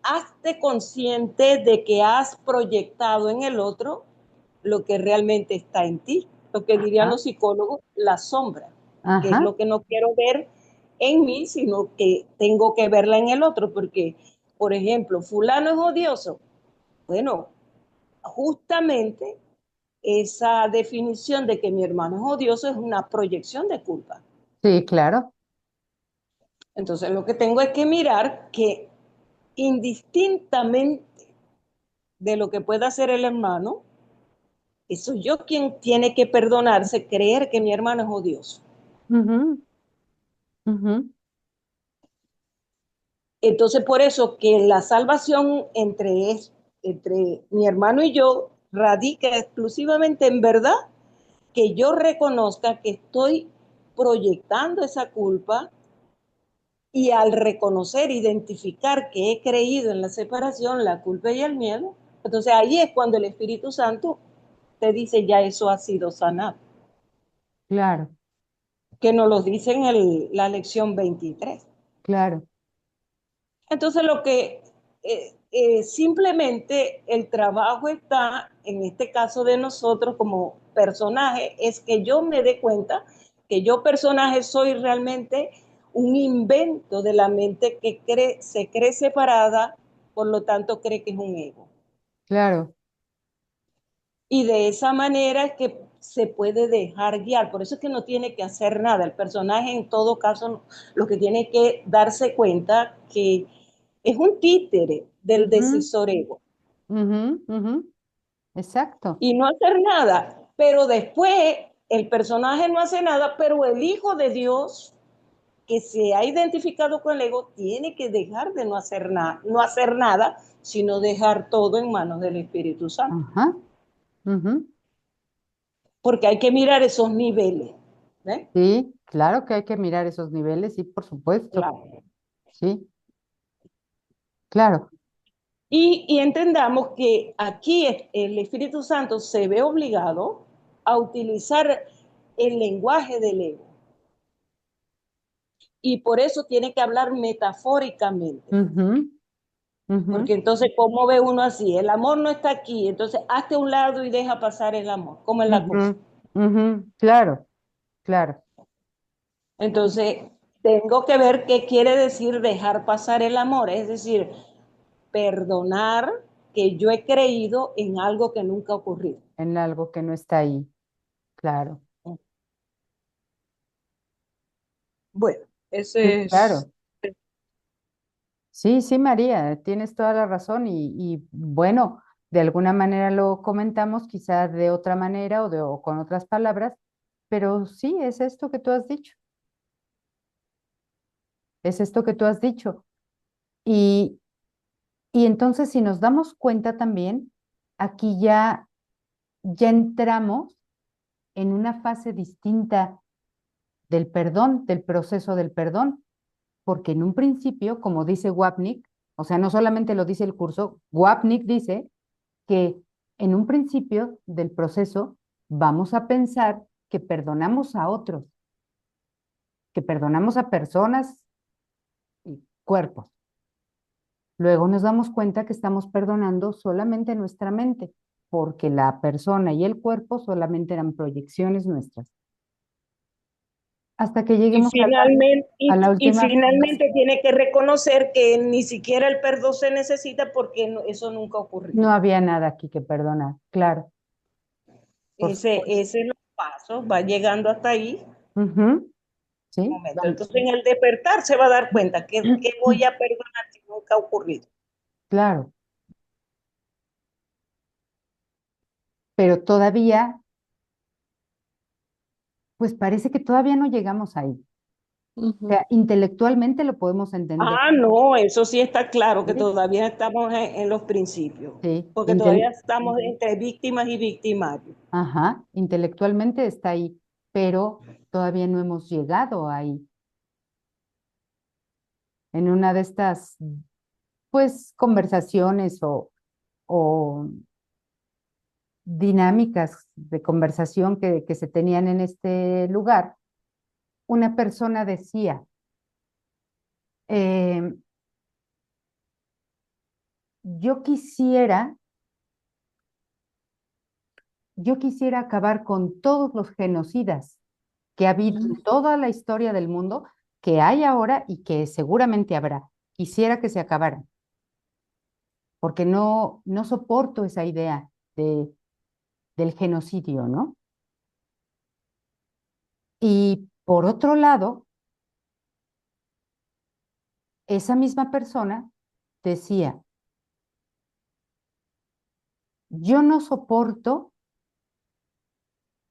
D: Hazte consciente de que has proyectado en el otro lo que realmente está en ti, lo que dirían
A: Ajá.
D: los psicólogos, la sombra, que es
A: Ajá.
D: lo que no quiero ver en mí, sino que tengo que verla en el otro, porque, por ejemplo, fulano es odioso. Bueno, justamente esa definición de que mi hermano es odioso es una proyección de culpa.
A: Sí, claro.
D: Entonces lo que tengo es que mirar que indistintamente de lo que pueda hacer el hermano, soy yo quien tiene que perdonarse, creer que mi hermano es odioso.
A: Ujú, ujú,
D: Entonces, por eso que la salvación entre mi hermano y yo radica exclusivamente en verdad que yo reconozca que estoy proyectando esa culpa y al reconocer, identificar que he creído en la separación, la culpa y el miedo, entonces ahí es cuando el Espíritu Santo te dice ya eso ha sido sanado,
A: claro,
D: que nos lo dice en la lección 23.
A: claro.
D: Entonces lo que simplemente el trabajo está, en este caso de nosotros como personaje, es que yo me dé cuenta que yo personaje soy realmente un invento de la mente que se cree separada, por lo tanto cree que es un ego.
A: Claro,
D: Y de esa manera es que se puede dejar guiar. Por eso es que no tiene que hacer nada. El personaje en todo caso lo que tiene que darse cuenta que es un títere del
A: ujú,
D: decisor ego
A: ujú, ujú, exacto,
D: y no hacer nada. Pero después el personaje no hace nada, pero el Hijo de Dios que se ha identificado con el ego tiene que dejar de no hacer nada, sino dejar todo en manos del Espíritu Santo.
A: ajá, ujú.
D: Porque hay que mirar esos niveles. ¿Eh?
A: Sí, claro que hay que mirar esos niveles, sí, por supuesto,
D: Claro.
A: sí, claro,
D: Y entendamos que aquí el Espíritu Santo se ve obligado a utilizar el lenguaje del ego. Y por eso tiene que hablar metafóricamente.
A: ujú, ujú,
D: Porque entonces, ¿cómo ve uno así? El amor no está aquí, entonces hazte a un lado y deja pasar el amor. ¿Cómo es la cosa?
A: ujú, ujú, claro, claro,
D: Entonces, tengo que ver qué quiere decir dejar pasar el amor, es decir, perdonar que yo he creído en algo que nunca ha ocurrido.
A: en algo que no está ahí, claro,
D: Bueno,
A: sí,
D: ese es.
A: claro. Sí, sí, María, tienes toda la razón y bueno, de alguna manera lo comentamos, quizás de otra manera o con otras palabras, pero sí, es esto que tú has dicho, es esto que tú has dicho. Y, y entonces si nos damos cuenta también, aquí ya entramos en una fase distinta del perdón, del proceso del perdón, porque en un principio, como dice Wapnick, o sea, no solamente lo dice el curso, Wapnick dice que en un principio del proceso vamos a pensar que perdonamos a otros, que perdonamos a personas y cuerpos. Luego nos damos cuenta que estamos perdonando solamente nuestra mente, porque la persona y el cuerpo solamente eran proyecciones nuestras. Hasta que
D: Y
A: lleguemos
D: finalmente,
A: a la
D: y
A: última afirmación.
D: finalmente tiene que reconocer que ni siquiera el perdón se necesita porque eso nunca ocurrió.
A: No había nada aquí que perdonar, claro, por supuesto.
D: Ese es los pasos, va llegando hasta ahí
A: Ujú,
D: un
A: sí,
D: momento. Entonces en el despertar se va a dar cuenta que voy a perdonar si nunca ha ocurrido.
A: claro, pero todavía, pues parece que todavía no llegamos ahí. O
C: Ujú.
A: sea, intelectualmente lo podemos entender,
D: Ah, no, eso sí está claro, que
A: ¿sí?
D: todavía estamos en los principios,
A: Sí,
D: porque todavía estamos entre víctimas y victimarios.
A: ajá, intelectualmente está ahí, pero todavía no hemos llegado ahí. En una de estas, pues, conversaciones o dinámicas de conversación que se tenían en este lugar, una persona decía, eh, yo quisiera, yo quisiera acabar con todos los genocidas que ha habido en toda la historia del mundo, que hay ahora y que seguramente habrá. Quisiera que se acabaran, porque no soporto esa idea del genocidio, ¿no? Y por otro lado, esa misma persona decía, yo no soporto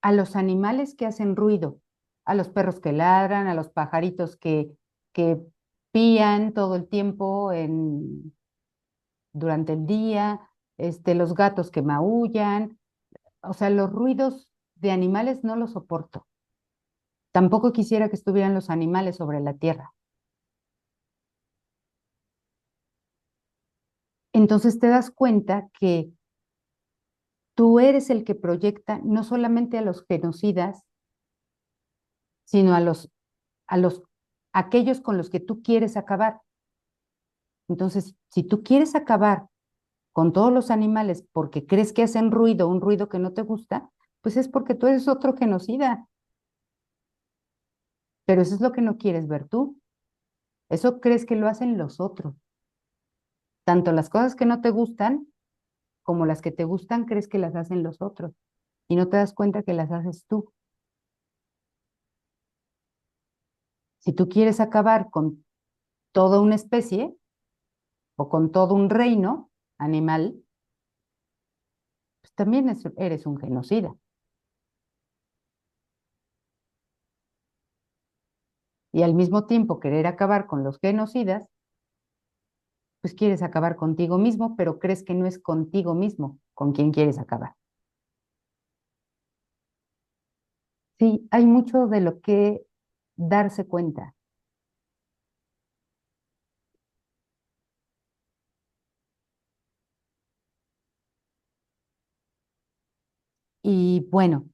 A: a los animales que hacen ruido, a los perros que ladran, a los pajaritos que pían todo el tiempo durante el día, los gatos que maullan, o sea, los ruidos de animales no los soporto. Tampoco quisiera que estuvieran los animales sobre la tierra. Entonces te das cuenta que tú eres el que proyecta no solamente a los genocidas, sino a los, aquellos con los que tú quieres acabar. Entonces, si tú quieres acabar con todos los animales porque crees que hacen ruido, un ruido que no te gusta, pues es porque tú eres otro genocida. Pero eso es lo que no quieres ver tú. Eso crees que lo hacen los otros. Tanto las cosas que no te gustan como las que te gustan, crees que las hacen los otros. Y no te das cuenta que las haces tú. Si tú quieres acabar con toda una especie o con todo un reino animal, pues también eres un genocida. Y al mismo tiempo querer acabar con los genocidas, pues quieres acabar contigo mismo, pero crees que no es contigo mismo con quien quieres acabar. Sí, hay mucho de lo que darse cuenta. Y bueno,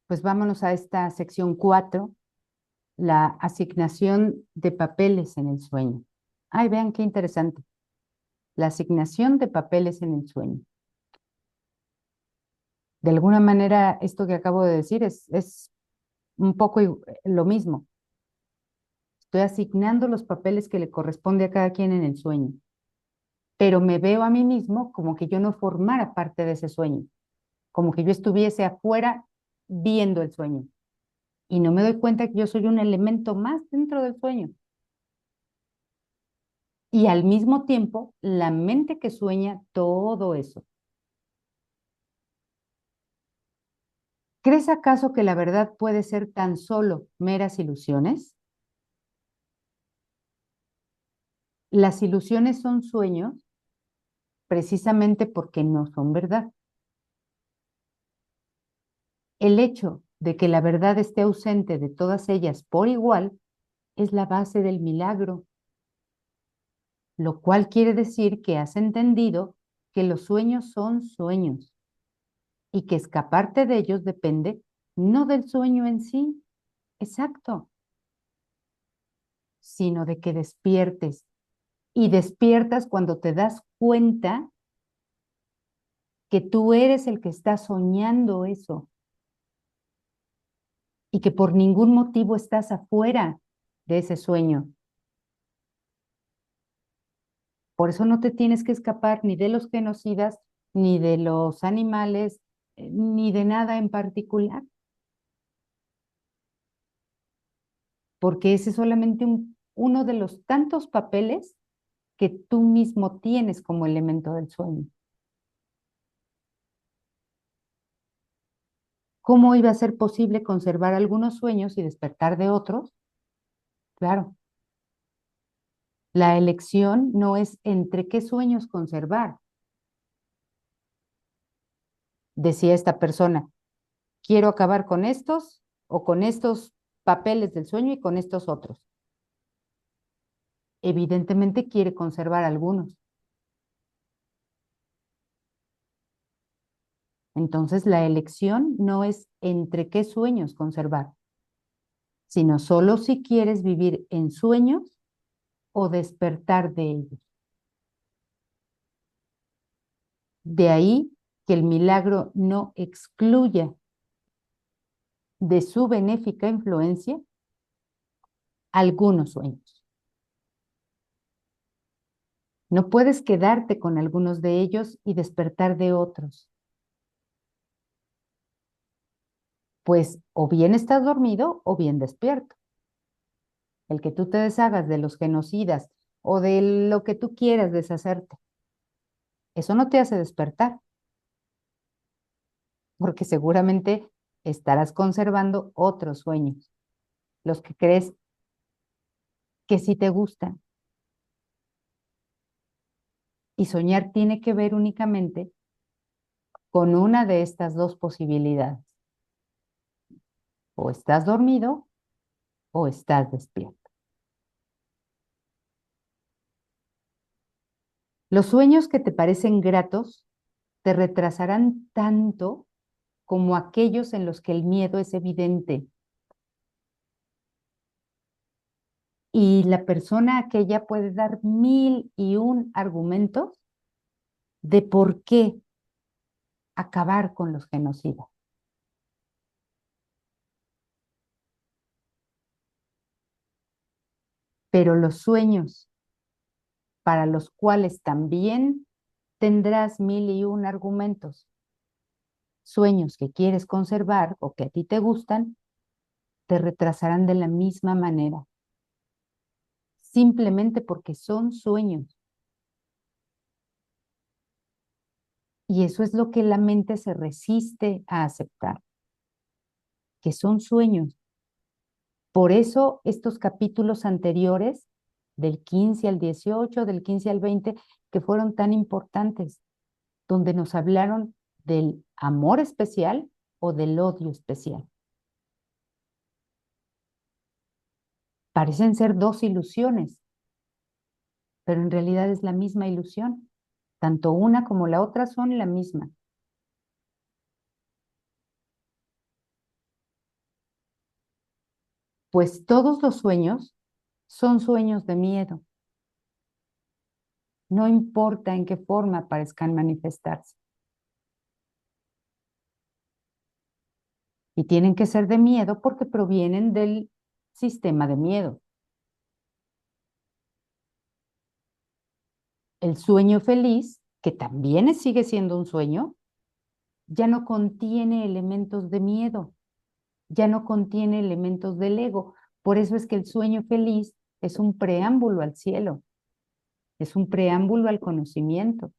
A: pues vámonos a esta sección 4, la asignación de papeles en el sueño. Ay, vean qué interesante. La asignación de papeles en el sueño. De alguna manera, esto que acabo de decir es un poco lo mismo. Estoy asignando los papeles que le corresponde a cada quien en el sueño, pero me veo a mí mismo como que yo no formara parte de ese sueño, como que yo estuviese afuera viendo el sueño. Y no me doy cuenta que yo soy un elemento más dentro del sueño. Y al mismo tiempo, la mente que sueña todo eso. ¿Crees acaso que la verdad puede ser tan solo meras ilusiones? Las ilusiones son sueños precisamente porque no son verdad. El hecho de que la verdad esté ausente de todas ellas por igual es la base del milagro, lo cual quiere decir que has entendido que los sueños son sueños y que escaparte de ellos depende no del sueño en sí, exacto, sino de que despiertes. Y despiertas cuando te das cuenta que tú eres el que está soñando eso y que por ningún motivo estás afuera de ese sueño. Por eso no te tienes que escapar ni de los genocidas, ni de los animales, ni de nada en particular, porque ese es solamente uno de los tantos papeles que tú mismo tienes como elemento del sueño. ¿Cómo iba a ser posible conservar algunos sueños y despertar de otros? Claro, la elección no es entre qué sueños conservar. Decía esta persona, quiero acabar con estos o con estos papeles del sueño y con estos otros. Evidentemente quiere conservar algunos. Entonces la elección no es entre qué sueños conservar, sino solo si quieres vivir en sueños o despertar de ellos. De ahí que el milagro no excluya de su benéfica influencia algunos sueños. No puedes quedarte con algunos de ellos y despertar de otros, pues o bien estás dormido o bien despierto. el que tú te deshagas de los genocidas o de lo que tú quieras deshacerte, eso no te hace despertar, porque seguramente estarás conservando otros sueños, los que crees que sí te gustan. Y soñar tiene que ver únicamente con una de estas dos posibilidades. O estás dormido o estás despierto. Los sueños que te parecen gratos te retrasarán tanto como aquellos en los que el miedo es evidente. Y la persona aquella puede dar 1001 argumentos de por qué acabar con los genocidas. Pero los sueños para los cuales también tendrás 1001 argumentos, sueños que quieres conservar o que a ti te gustan, te retrasarán de la misma manera, simplemente porque son sueños. Y eso es lo que la mente se resiste a aceptar, que son sueños. Por eso estos capítulos anteriores, del 15 al 18, del 15 al 20, que fueron tan importantes, donde nos hablaron del amor especial o del odio especial. Parecen ser dos ilusiones, pero en realidad es la misma ilusión. Tanto una como la otra son la misma. Pues todos los sueños son sueños de miedo. No importa en qué forma parezcan manifestarse. Y tienen que ser de miedo porque provienen del sistema de miedo. El sueño feliz, que también sigue siendo un sueño, ya no contiene elementos de miedo, ya no contiene elementos del ego. Por eso es que el sueño feliz es un preámbulo al cielo, es un preámbulo al conocimiento,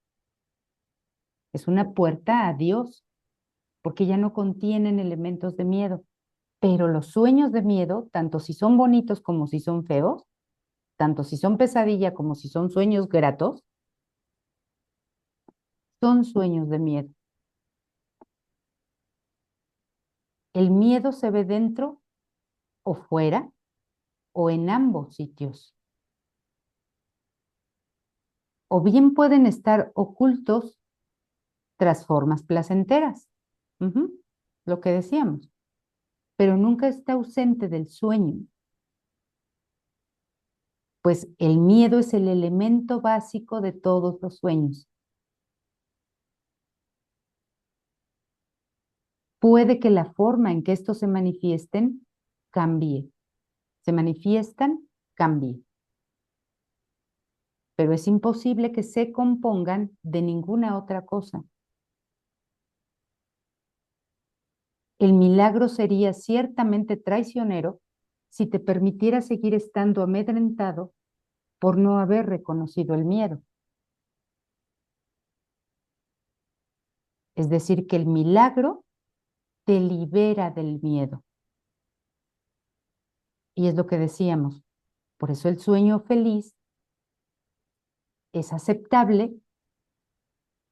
A: es una puerta a Dios, porque ya no contienen elementos de miedo. Pero los sueños de miedo, tanto si son bonitos como si son feos, tanto si son pesadilla como si son sueños gratos, son sueños de miedo. El miedo se ve dentro o fuera o en ambos sitios. O bien pueden estar ocultos tras formas placenteras, lo que decíamos, pero nunca está ausente del sueño, pues el miedo es el elemento básico de todos los sueños. Puede que la forma en que estos se manifiesten cambie. Se manifiestan, cambie. Pero es imposible que se compongan de ninguna otra cosa. El milagro sería ciertamente traicionero si te permitiera seguir estando amedrentado por no haber reconocido el miedo. Es decir, que el milagro te libera del miedo. Y es lo que decíamos. Por eso el sueño feliz es aceptable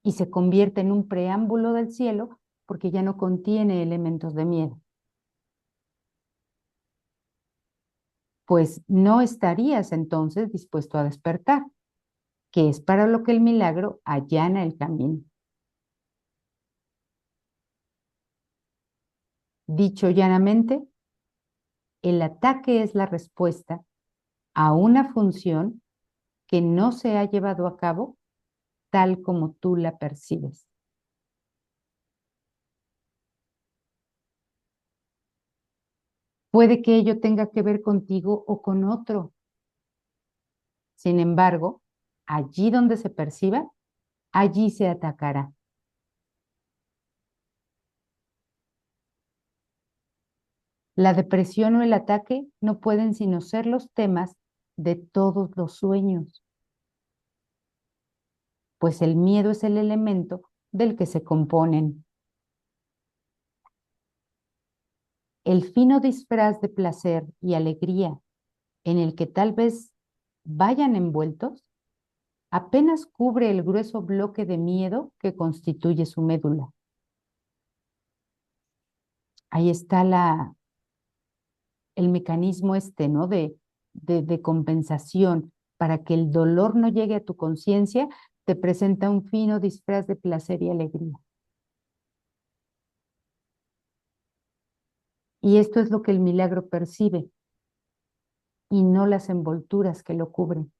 A: y se convierte en un preámbulo del cielo porque ya no contiene elementos de miedo. Pues no estarías entonces dispuesto a despertar, que es para lo que el milagro allana el camino. Dicho llanamente, el ataque es la respuesta a una función que no se ha llevado a cabo tal como tú la percibes. Puede que ello tenga que ver contigo o con otro. Sin embargo, allí donde se perciba, allí se atacará. La depresión o el ataque no pueden sino ser los temas de todos los sueños, pues el miedo es el elemento del que se componen. El fino disfraz de placer y alegría en el que tal vez vayan envueltos apenas cubre el grueso bloque de miedo que constituye su médula. Ahí está el mecanismo ¿no? De compensación para que el dolor no llegue a tu conciencia, te presenta un fino disfraz de placer y alegría. Y esto es lo que el milagro percibe y no las envolturas que lo cubren.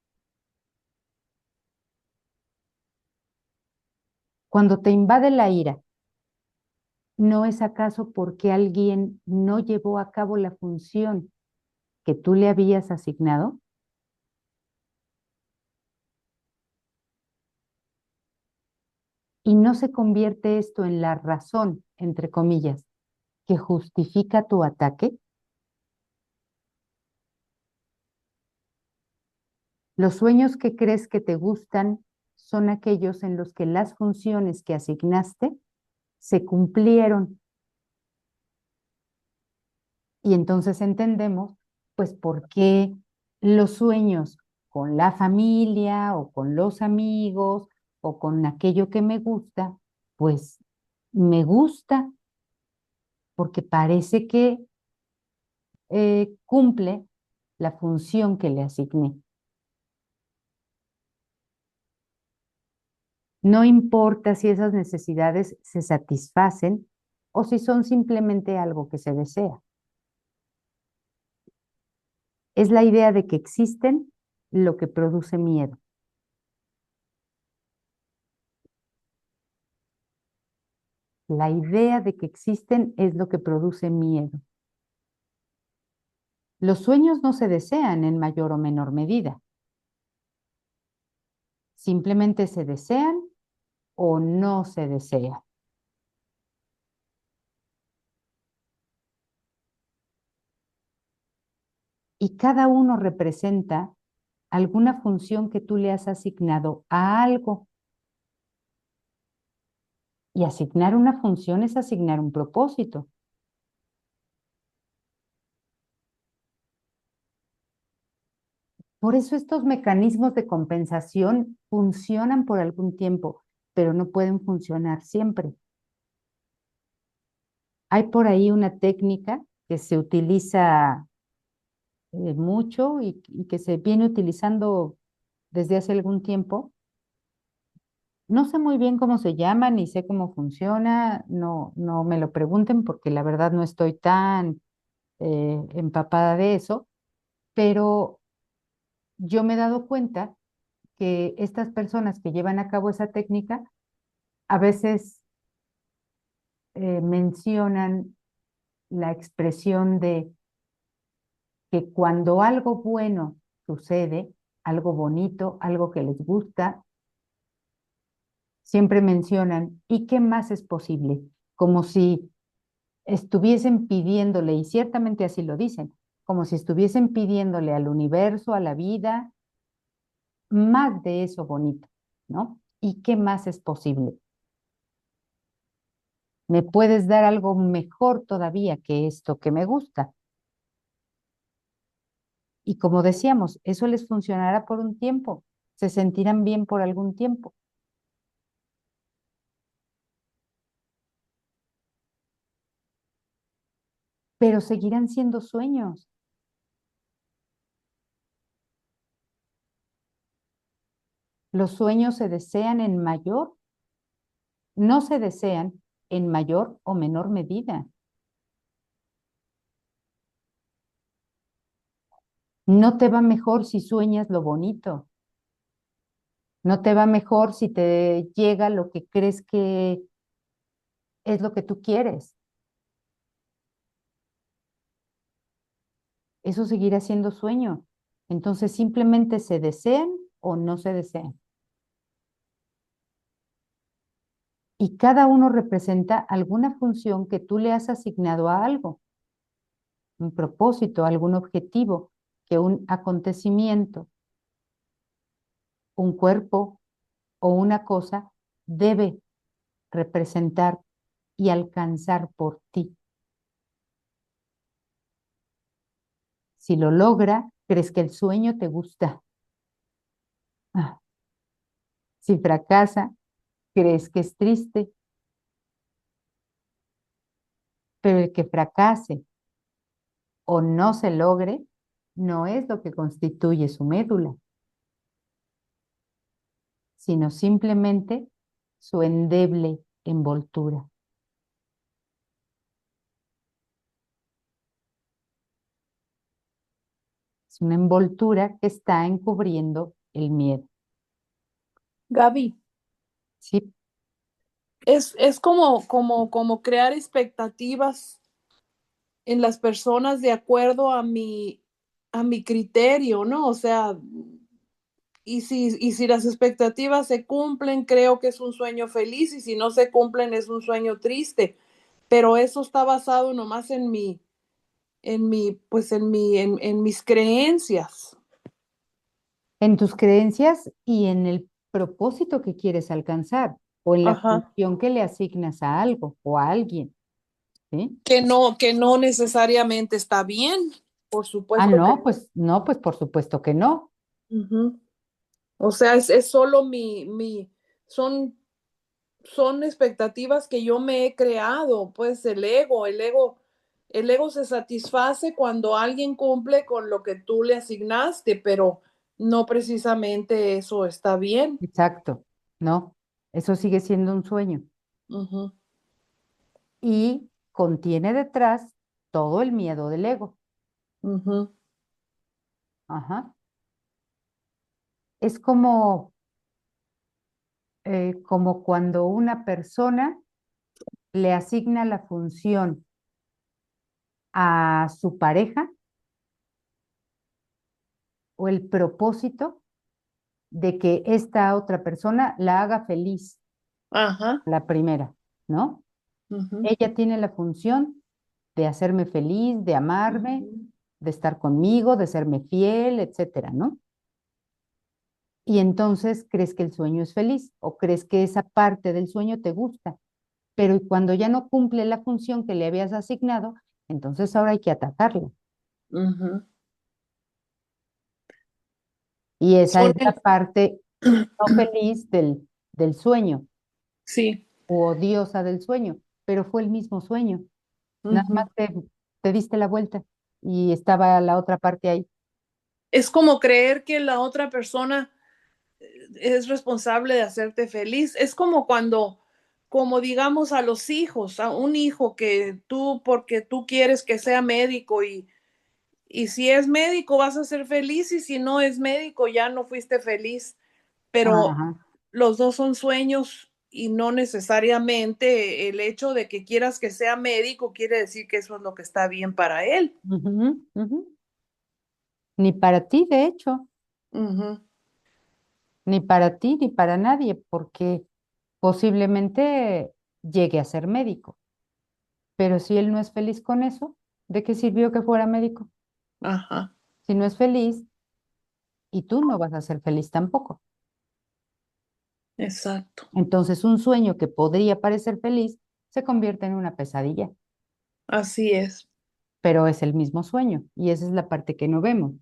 A: Cuando te invade la ira, ¿no es acaso porque alguien no llevó a cabo la función que tú le habías asignado? ¿Y no se convierte esto en la razón, entre comillas, que justifica tu ataque? Los sueños que crees que te gustan son aquellos en los que las funciones que asignaste se cumplieron. Y entonces entendemos, pues, por qué los sueños con la familia o con los amigos o con aquello que me gusta, pues me gusta porque parece que cumple la función que le asigné. No importa si esas necesidades se satisfacen o si son simplemente algo que se desea. Es la idea de que existen lo que produce miedo. La idea de que existen es lo que produce miedo. Los sueños no se desean en mayor o menor medida. Simplemente se desean o no se desean. Y cada uno representa alguna función que tú le has asignado a algo. Y asignar una función es asignar un propósito. Por eso estos mecanismos de compensación funcionan por algún tiempo, pero no pueden funcionar siempre. Hay por ahí una técnica que se utiliza mucho y que se viene utilizando desde hace algún tiempo. No sé muy bien cómo se llama, ni sé cómo funciona, no me lo pregunten porque la verdad no estoy tan empapada de eso, pero yo me he dado cuenta que estas personas que llevan a cabo esa técnica a veces mencionan la expresión de que cuando algo bueno sucede, algo bonito, algo que les gusta, siempre mencionan, ¿y qué más es posible? Como si estuviesen pidiéndole, y ciertamente así lo dicen, como si estuviesen pidiéndole al universo, a la vida, más de eso bonito, ¿no? ¿Y qué más es posible? ¿Me puedes dar algo mejor todavía que esto que me gusta? Y como decíamos, eso les funcionará por un tiempo, se sentirán bien por algún tiempo, pero seguirán siendo sueños. Los sueños se desean en mayor, no se desean en mayor o menor medida. No te va mejor si sueñas lo bonito. No te va mejor si te llega lo que crees que es lo que tú quieres. Eso seguirá siendo sueño. Entonces simplemente se desean o no se desean. Y cada uno representa alguna función que tú le has asignado a algo. un propósito, algún objetivo que un acontecimiento, un cuerpo o una cosa debe representar y alcanzar por ti. Si lo logra, crees que el sueño te gusta. Ah, si fracasa, crees que es triste. Pero el que fracase o no se logre no es lo que constituye su médula, sino simplemente su endeble envoltura. Es una envoltura que está encubriendo el miedo.
C: Gaby,
A: ¿Sí?
C: es como crear expectativas en las personas de acuerdo a mi criterio, ¿no? O sea, y si las expectativas se cumplen, creo que es un sueño feliz, y si no se cumplen, es un sueño triste. Pero eso está basado nomás en mis creencias.
A: En tus creencias y en el propósito que quieres alcanzar o en la
C: Ajá.
A: función que le asignas a algo o a alguien. ¿Sí?
C: Que no necesariamente está bien, por
A: Ah,
C: supuesto que
A: no, pues por supuesto que no.
C: Ujú. O sea, es solo son, son expectativas que yo me he creado, pues el ego se satisface cuando alguien cumple con lo que tú le asignaste, pero no precisamente eso está bien.
A: Exacto, no. Eso sigue siendo un sueño
C: Ujú,
A: y contiene detrás todo el miedo del ego.
C: ujú.
A: Ajá. Es como cuando una persona le asigna la función a su pareja o el propósito de que esta otra persona la haga feliz,
C: Ajá.
A: la primera, ¿no?
C: Ujú,
A: Ella tiene la función de hacerme feliz, de amarme,
C: ujú,
A: de estar conmigo, de serme fiel, etcétera, ¿no? Y entonces crees que el sueño es feliz o crees que esa parte del sueño te gusta, pero cuando ya no cumple la función que le habías asignado, entonces ahora hay que atacarlo.
C: ujú.
A: Y esa
C: Son
A: es la parte no feliz del sueño
C: sí.
A: o odiosa del sueño, pero fue el mismo sueño. Nada más
C: Ujú.
A: te diste la vuelta y estaba la otra parte ahí.
C: Es como creer que la otra persona es responsable de hacerte feliz. Es como cuando, como digamos a los hijos, a un hijo que tú, porque tú quieres que sea médico y si es médico vas a ser feliz y si no es médico ya no fuiste feliz. Pero
A: Ajá.
C: los dos son sueños y no necesariamente el hecho de que quieras que sea médico quiere decir que eso es lo que está bien para él.
A: Ujú, ujú. Ni para ti, de hecho,
C: Ujú,
A: ni para ti, ni para nadie, porque posiblemente llegue a ser médico. Pero si él no es feliz con eso, ¿de qué sirvió que fuera médico?
C: ajá,
A: Si no es feliz y tú no vas a ser feliz tampoco.
C: exacto.
A: Entonces un sueño que podría parecer feliz se convierte en una pesadilla,
C: Así es.
A: pero es el mismo sueño y esa es la parte que no vemos.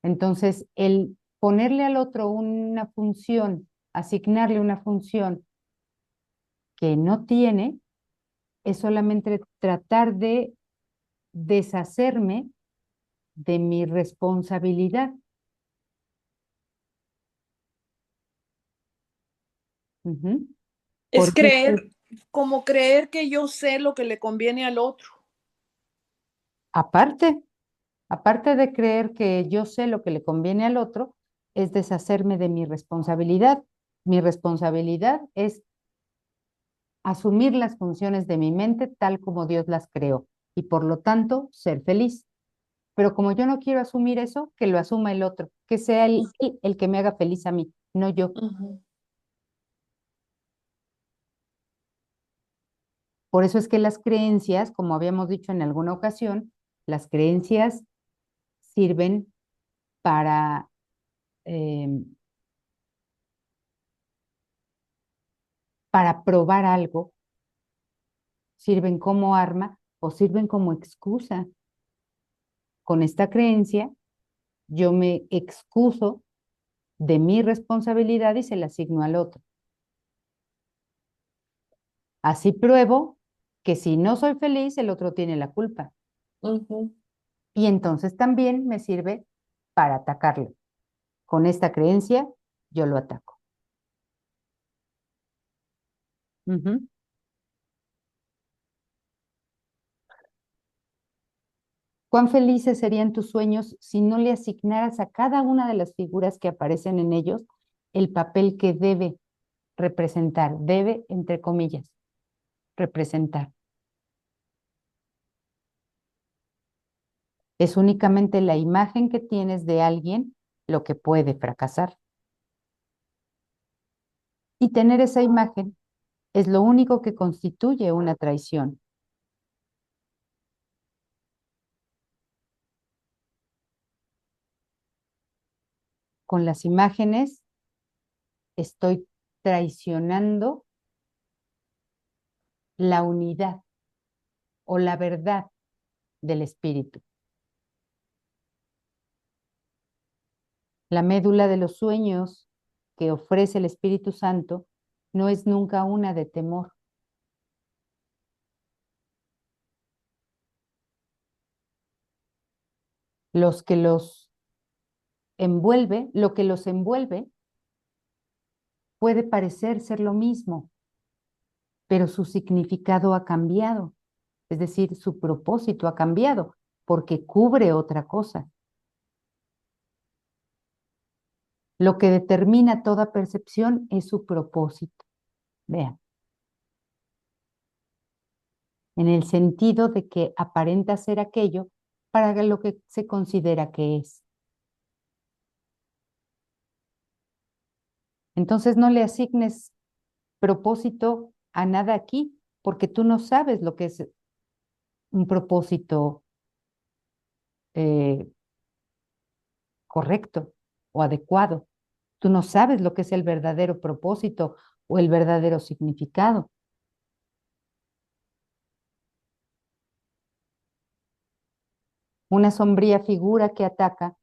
A: Entonces el ponerle al otro una función, asignarle una función que no tiene, es solamente tratar de deshacerme de mi responsabilidad. Ujú.
C: Es
A: Por eso,
C: creer, como creer que yo sé lo que le conviene al otro.
A: aparte, aparte de creer que yo sé lo que le conviene al otro, es deshacerme de mi responsabilidad. Mi responsabilidad es asumir las funciones de mi mente tal como Dios las creó y por lo tanto ser feliz. Pero como yo no quiero asumir eso, que lo asuma el otro, que sea el que me haga feliz a mí, no yo.
C: Ujú.
A: Por eso es que las creencias, como habíamos dicho en alguna ocasión, Las creencias sirven para probar algo, sirven como arma o sirven como excusa. Con esta creencia, yo me excuso de mi responsabilidad y se la asigno al otro. Así pruebo que si no soy feliz, el otro tiene la culpa. Y entonces también me sirve para atacarlo. Con esta creencia, yo lo ataco. ¿Cuán felices serían tus sueños si no le asignaras a cada una de las figuras que aparecen en ellos el papel que debe representar? Debe, entre comillas, representar. Es únicamente la imagen que tienes de alguien lo que puede fracasar. Y tener esa imagen es lo único que constituye una traición. Con las imágenes estoy traicionando la unidad o la verdad del espíritu. La médula de los sueños que ofrece el Espíritu Santo no es nunca una de temor. Lo que los envuelve puede parecer ser lo mismo, pero su significado ha cambiado, es decir, su propósito ha cambiado porque cubre otra cosa. Lo que determina toda percepción es su propósito. Vean. En el sentido de que aparenta ser aquello para lo que se considera que es. Entonces no le asignes propósito a nada aquí, porque tú no sabes lo que es un propósito correcto o adecuado. Tú no sabes lo que es el verdadero propósito o el verdadero significado. Una sombría figura que ataca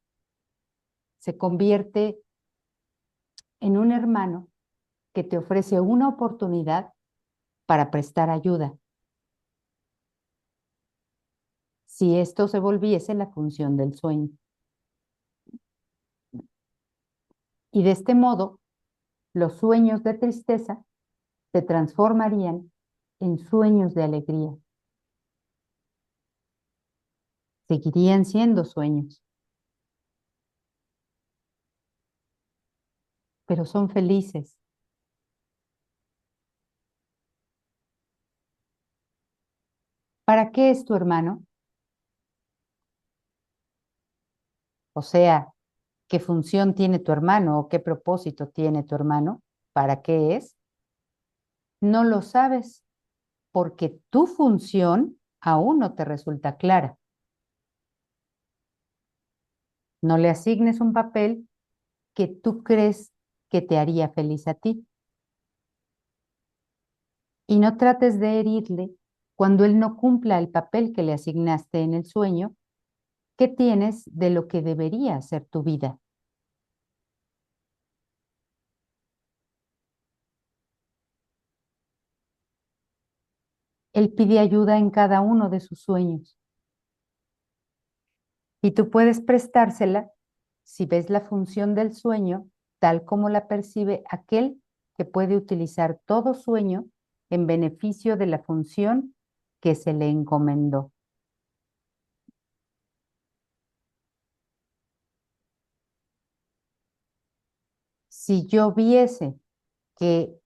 A: se convierte en un hermano que te ofrece una oportunidad para prestar ayuda. Si esto se volviese la función del sueño. Y de este modo, los sueños de tristeza se transformarían en sueños de alegría. Seguirían siendo sueños, pero son felices. ¿Para qué es tu hermano? O sea, ¿qué función tiene tu hermano o qué propósito tiene tu hermano? ¿Para qué es? No lo sabes porque tu función aún no te resulta clara. No le asignes un papel que tú crees que te haría feliz a ti. Y no trates de herirle cuando él no cumpla el papel que le asignaste en el sueño que tienes de lo que debería ser tu vida. Él pide ayuda en cada uno de sus sueños. Y tú puedes prestársela si ves la función del sueño tal como la percibe aquel que puede utilizar todo sueño en beneficio de la función que se le encomendó. Si yo viese que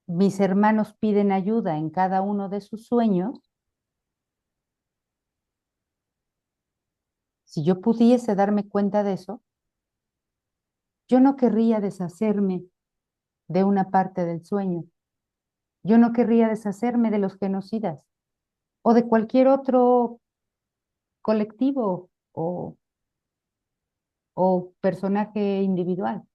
A: mis hermanos piden ayuda en cada uno de sus sueños, si yo pudiese darme cuenta de eso, yo no querría deshacerme de una parte del sueño. Yo no querría deshacerme de los genocidas. o de cualquier otro colectivo o personaje individual.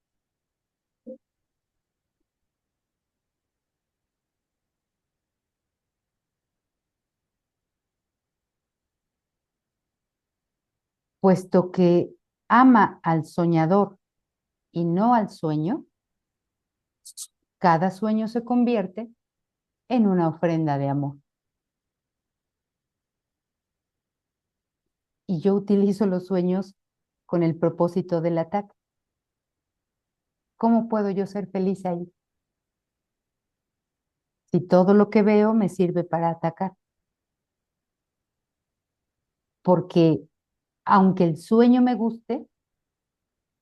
A: Puesto que ama al soñador y no al sueño, cada sueño se convierte en una ofrenda de amor. Y yo utilizo los sueños con el propósito del ataque. ¿Cómo puedo yo ser feliz ahí? Si todo lo que veo me sirve para atacar. Porque aunque el sueño me guste,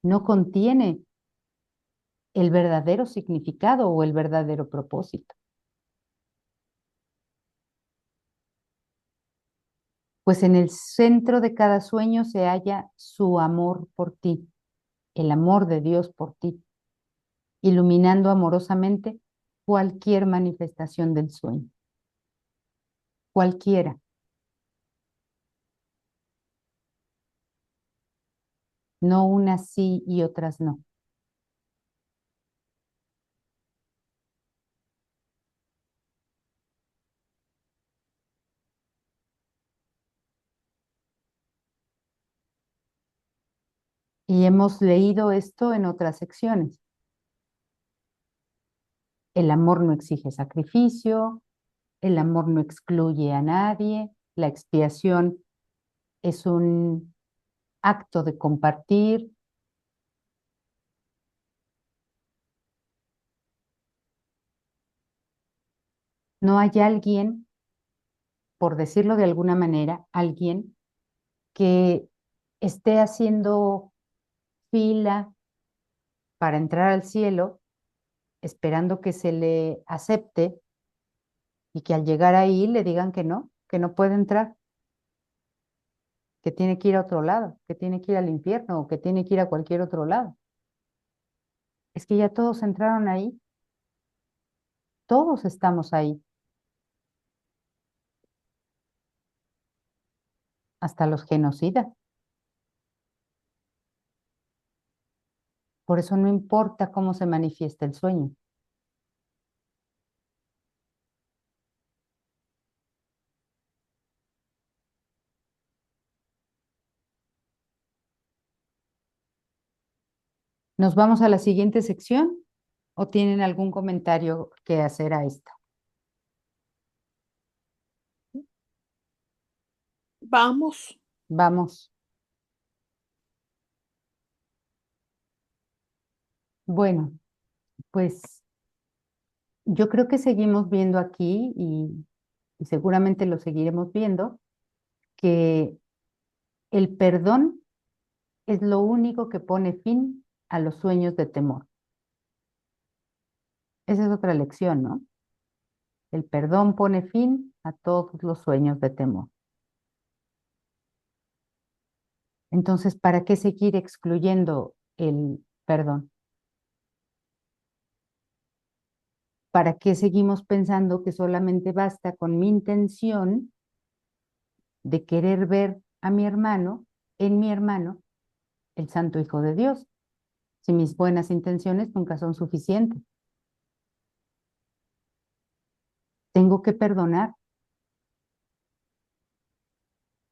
A: no contiene el verdadero significado o el verdadero propósito. Pues en el centro de cada sueño se halla su amor por ti, el amor de Dios por ti, iluminando amorosamente cualquier manifestación del sueño, cualquiera. No unas sí y otras no. Y hemos leído esto en otras secciones. El amor no exige sacrificio, el amor no excluye a nadie, la expiación es un acto de compartir. No hay alguien, por decirlo de alguna manera, alguien que esté haciendo fila para entrar al cielo, esperando que se le acepte y que al llegar ahí le digan que no puede entrar, que tiene que ir a otro lado, que tiene que ir al infierno o que tiene que ir a cualquier otro lado. Es que ya todos entraron ahí, todos estamos ahí, hasta los genocidas. Por eso no importa cómo se manifiesta el sueño. ¿Nos vamos a la siguiente sección o tienen algún comentario que hacer a esta?
C: Vamos.
A: Vamos. Bueno, pues yo creo que seguimos viendo aquí y seguramente lo seguiremos viendo, que el perdón es lo único que pone fin a los sueños de temor. Esa es otra lección, ¿no? El perdón pone fin a todos los sueños de temor. Entonces, ¿para qué seguir excluyendo el perdón? ¿Para qué seguimos pensando que solamente basta con mi intención de querer ver a mi hermano, en mi hermano, el Santo Hijo de Dios, si mis buenas intenciones nunca son suficientes? Tengo que perdonar,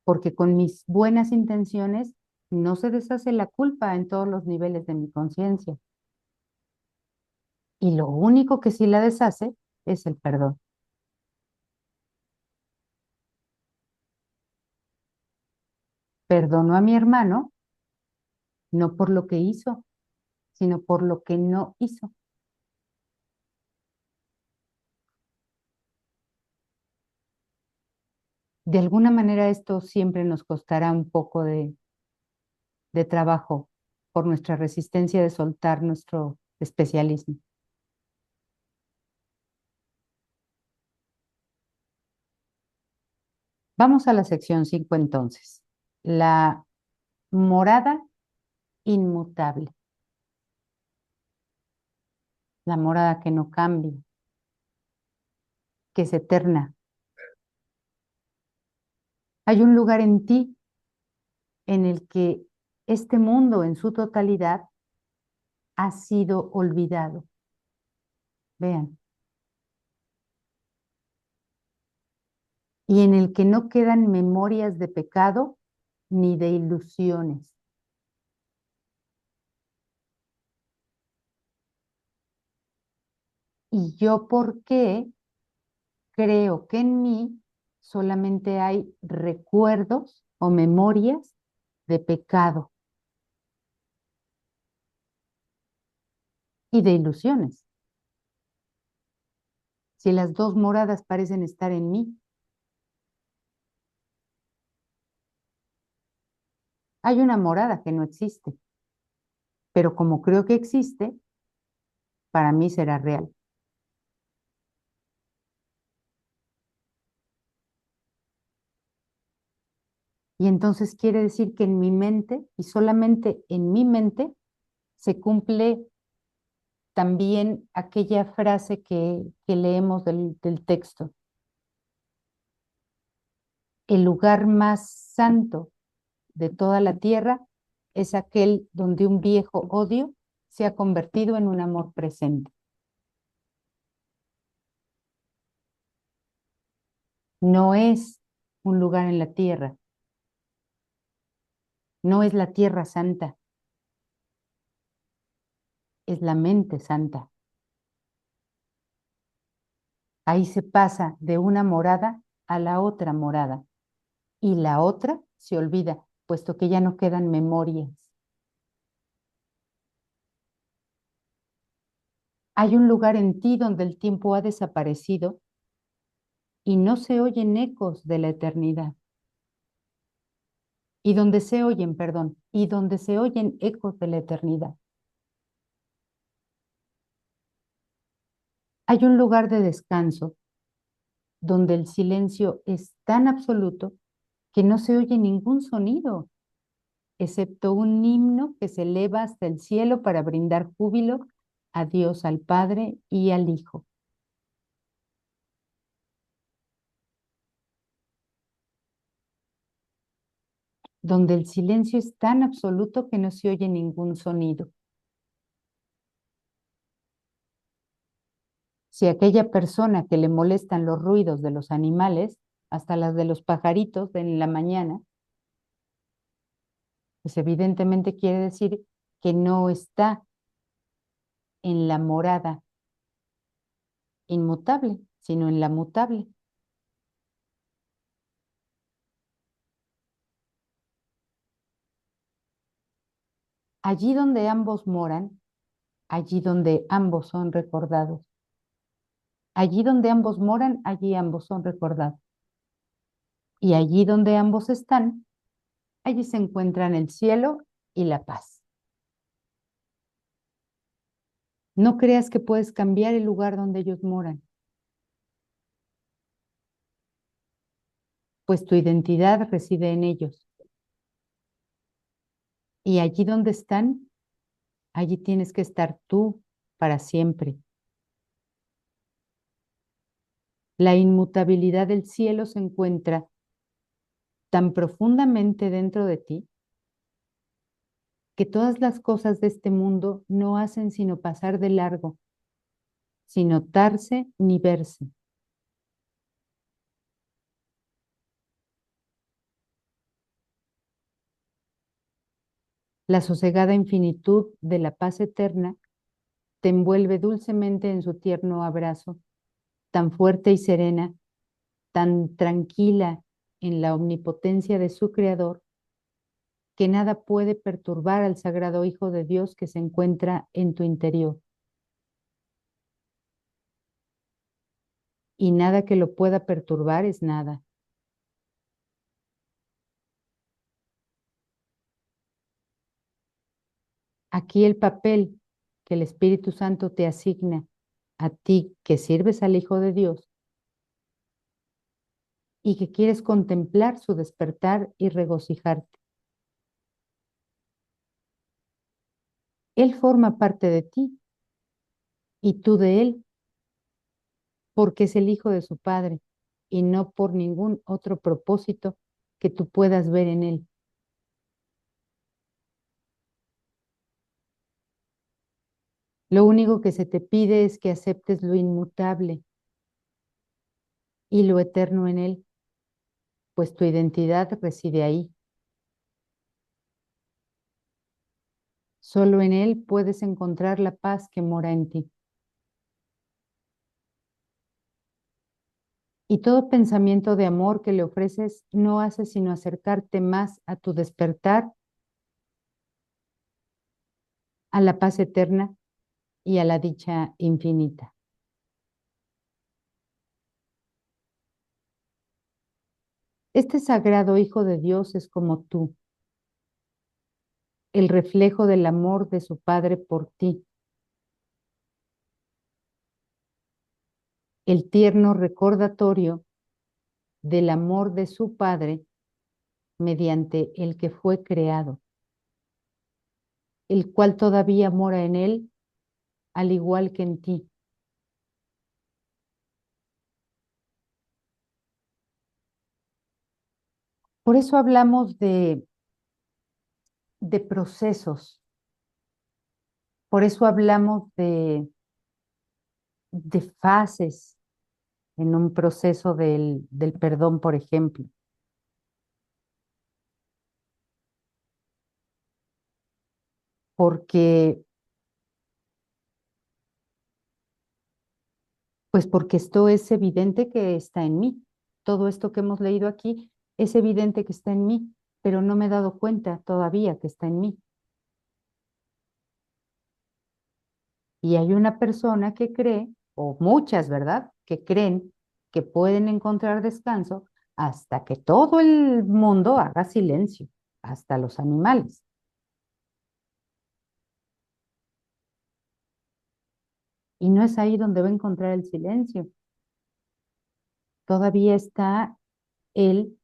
A: porque con mis buenas intenciones no se deshace la culpa en todos los niveles de mi conciencia. Y lo único que sí la deshace es el perdón. Perdono a mi hermano no por lo que hizo, sino por lo que no hizo. De alguna manera esto siempre nos costará un poco de trabajo por nuestra resistencia de soltar nuestro especialismo. Vamos a la sección 5 entonces. La morada inmutable. La morada que no cambia, que es eterna. Hay un lugar en ti en el que este mundo en su totalidad ha sido olvidado. Vean. Y en el que no quedan memorias de pecado ni de ilusiones. ¿Y yo por qué creo que en mí solamente hay recuerdos o memorias de pecado y de ilusiones? Si las dos moradas parecen estar en mí. Hay una morada que no existe, pero como creo que existe, para mí será real. Y entonces quiere decir que en mi mente, y solamente en mi mente, se cumple también aquella frase que leemos del texto. El lugar más santo de toda la tierra es aquel donde un viejo odio se ha convertido en un amor presente. No es un lugar en la tierra, no es la tierra santa, es la mente santa. Ahí se pasa de una morada a la otra morada y la otra se olvida, puesto que ya no quedan memorias. Hay un lugar en ti donde el tiempo ha desaparecido y no se oyen ecos de la eternidad. Y donde se oyen, perdón, y donde se oyen ecos de la eternidad. Hay un lugar de descanso donde el silencio es tan absoluto que no se oye ningún sonido, excepto un himno que se eleva hasta el cielo para brindar júbilo a Dios, al Padre y al Hijo. Donde el silencio es tan absoluto que no se oye ningún sonido. Si aquella persona que le molestan los ruidos de los animales, hasta las de los pajaritos en la mañana, pues evidentemente quiere decir que no está en la morada inmutable, sino en la mutable. Allí donde ambos moran, allí donde ambos son recordados. Allí donde ambos moran, allí ambos son recordados. Y allí donde ambos están, allí se encuentran el cielo y la paz. No creas que puedes cambiar el lugar donde ellos moran, pues tu identidad reside en ellos. Y allí donde están, allí tienes que estar tú para siempre. La inmutabilidad del cielo se encuentra tan profundamente dentro de ti que todas las cosas de este mundo no hacen sino pasar de largo, sin notarse ni verse. La sosegada infinitud de la paz eterna te envuelve dulcemente en su tierno abrazo, tan fuerte y serena, tan tranquila en la omnipotencia de su Creador, que nada puede perturbar al sagrado Hijo de Dios que se encuentra en tu interior. Y nada que lo pueda perturbar es nada. Aquí el papel que el Espíritu Santo te asigna a ti que sirves al Hijo de Dios y que quieres contemplar su despertar y regocijarte. Él forma parte de ti y tú de él, porque es el Hijo de su Padre y no por ningún otro propósito que tú puedas ver en Él. Lo único que se te pide es que aceptes lo inmutable y lo eterno en Él, pues tu identidad reside ahí. Solo en Él puedes encontrar la paz que mora en ti. Y todo pensamiento de amor que le ofreces no hace sino acercarte más a tu despertar, a la paz eterna y a la dicha infinita. Este sagrado Hijo de Dios es como tú, el reflejo del amor de su Padre por ti, el tierno recordatorio del amor de su Padre mediante el que fue creado, el cual todavía mora en él, al igual que en ti. Por eso hablamos de procesos, por eso hablamos de fases en un proceso del perdón, por ejemplo. Porque, pues porque esto es evidente que está en mí. Todo esto que hemos leído aquí es evidente que está en mí, pero no me he dado cuenta todavía que está en mí. Y hay una persona que cree, o muchas, ¿verdad? Que creen que pueden encontrar descanso hasta que todo el mundo haga silencio, hasta los animales. Y no es ahí donde va a encontrar el silencio. Todavía está él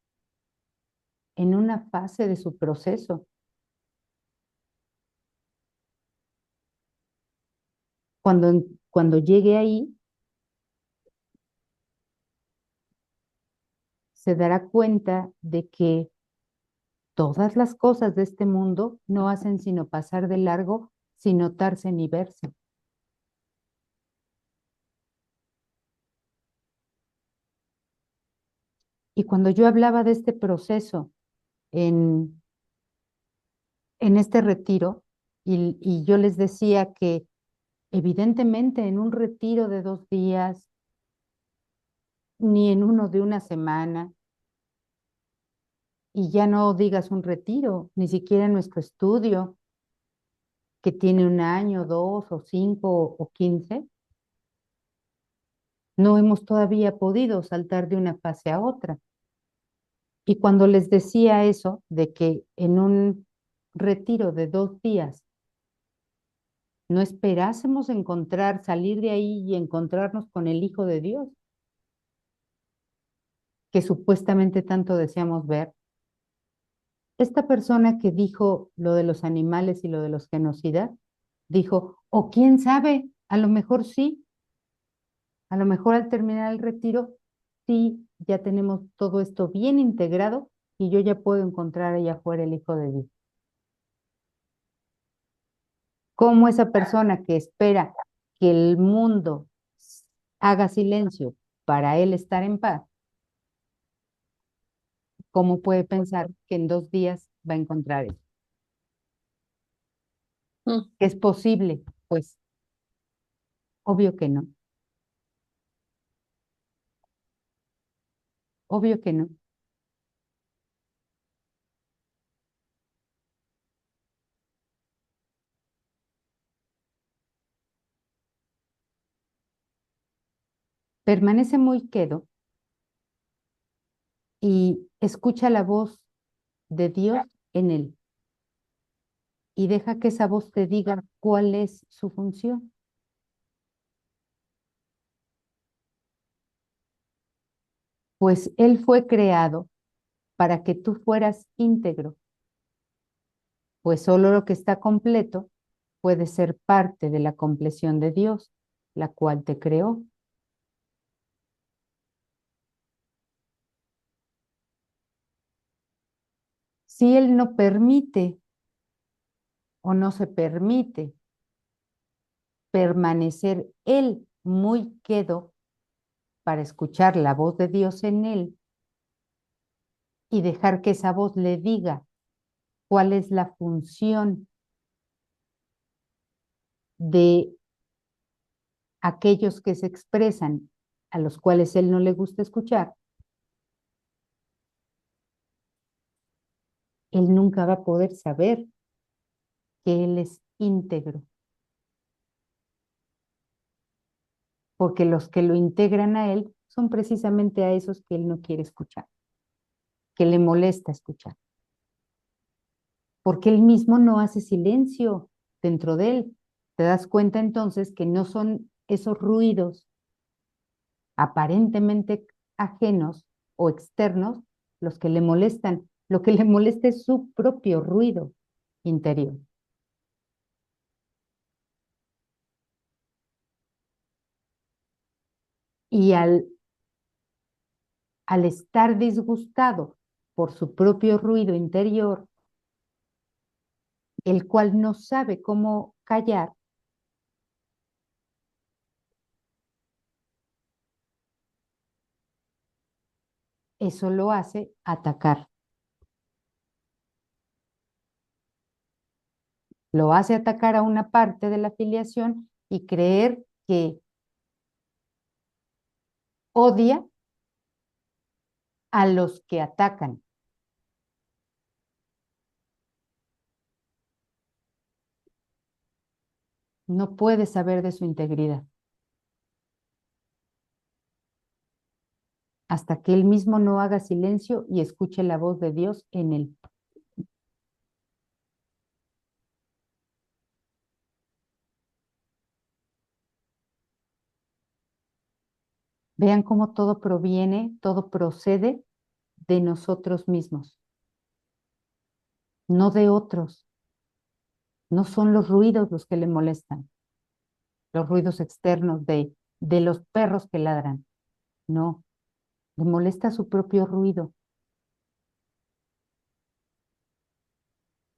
A: en una fase de su proceso. Cuando llegue ahí, se dará cuenta de que todas las cosas de este mundo no hacen sino pasar de largo sin notarse ni verse. Y cuando yo hablaba de este proceso en, en este retiro, y yo les decía que evidentemente en un retiro de 2 días, ni en uno de una semana, y ya no digas un retiro, ni siquiera en nuestro estudio, que tiene 1 año, 2 o 5 o 15, no hemos todavía podido saltar de una fase a otra. Y cuando les decía eso, de que en un retiro de 2 días no esperásemos encontrar, salir de ahí y encontrarnos con el Hijo de Dios, que supuestamente tanto deseamos ver, esta persona que dijo lo de los animales y lo de los genocidas, dijo, o quién sabe, a lo mejor sí, a lo mejor al terminar el retiro, sí, ya tenemos todo esto bien integrado y yo ya puedo encontrar allá afuera el Hijo de Dios. Cómo esa persona que espera que el mundo haga silencio para él estar en paz, ¿cómo puede pensar que en 2 días va a encontrar eso?
C: Mm.
A: ¿Es posible? Pues obvio que no, obvio que no. Permanece muy quedo y escucha la voz de Dios en él y deja que esa voz te diga cuál es su función. Pues él fue creado para que tú fueras íntegro, pues solo lo que está completo puede ser parte de la compleción de Dios, la cual te creó. Si él no permite o no se permite permanecer él muy quedo para escuchar la voz de Dios en él y dejar que esa voz le diga cuál es la función de aquellos que se expresan, a los cuales él no le gusta escuchar, él nunca va a poder saber que él es íntegro, porque los que lo integran a él son precisamente a esos que él no quiere escuchar, que le molesta escuchar, porque él mismo no hace silencio dentro de él. Te das cuenta entonces que no son esos ruidos aparentemente ajenos o externos los que le molestan. Lo que le molesta es su propio ruido interior. Y al estar disgustado por su propio ruido interior, el cual no sabe cómo callar, eso lo hace atacar. Lo hace atacar a una parte de la afiliación y creer que odia a los que atacan. No puede saber de su integridad hasta que él mismo no haga silencio y escuche la voz de Dios en él. Vean cómo todo proviene, todo procede de nosotros mismos, no de otros. No son los ruidos los que le molestan, los ruidos externos de los perros que ladran. No, le molesta su propio ruido,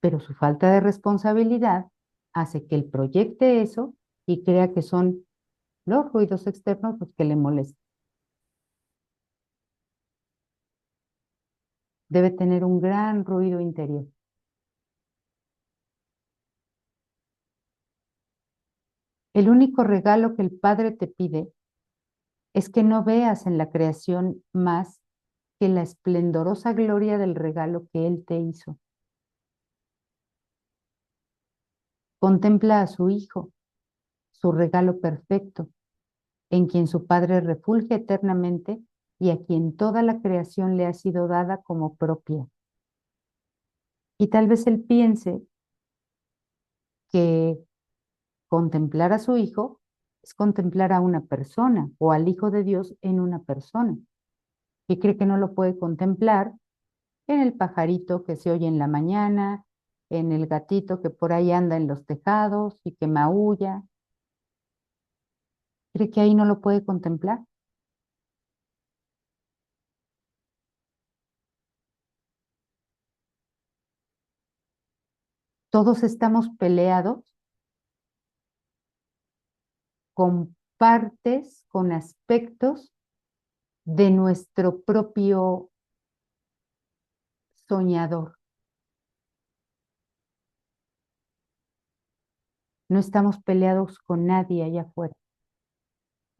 A: pero su falta de responsabilidad hace que él proyecte eso y crea que son los ruidos externos los que le molestan. Debe tener un gran ruido interior. El único regalo que el Padre te pide es que no veas en la creación más que la esplendorosa gloria del regalo que Él te hizo. Contempla a su Hijo, su regalo perfecto, en quien su Padre refulge eternamente y a quien toda la creación le ha sido dada como propia. Y tal vez Él piense que contemplar a su Hijo es contemplar a una persona o al Hijo de Dios en una persona. Y cree que no lo puede contemplar en el pajarito que se oye en la mañana, en el gatito que por ahí anda en los tejados y que maulla. Cree que ahí no lo puede contemplar. Todos estamos peleados con partes, con aspectos de nuestro propio soñador. No estamos peleados con nadie allá afuera,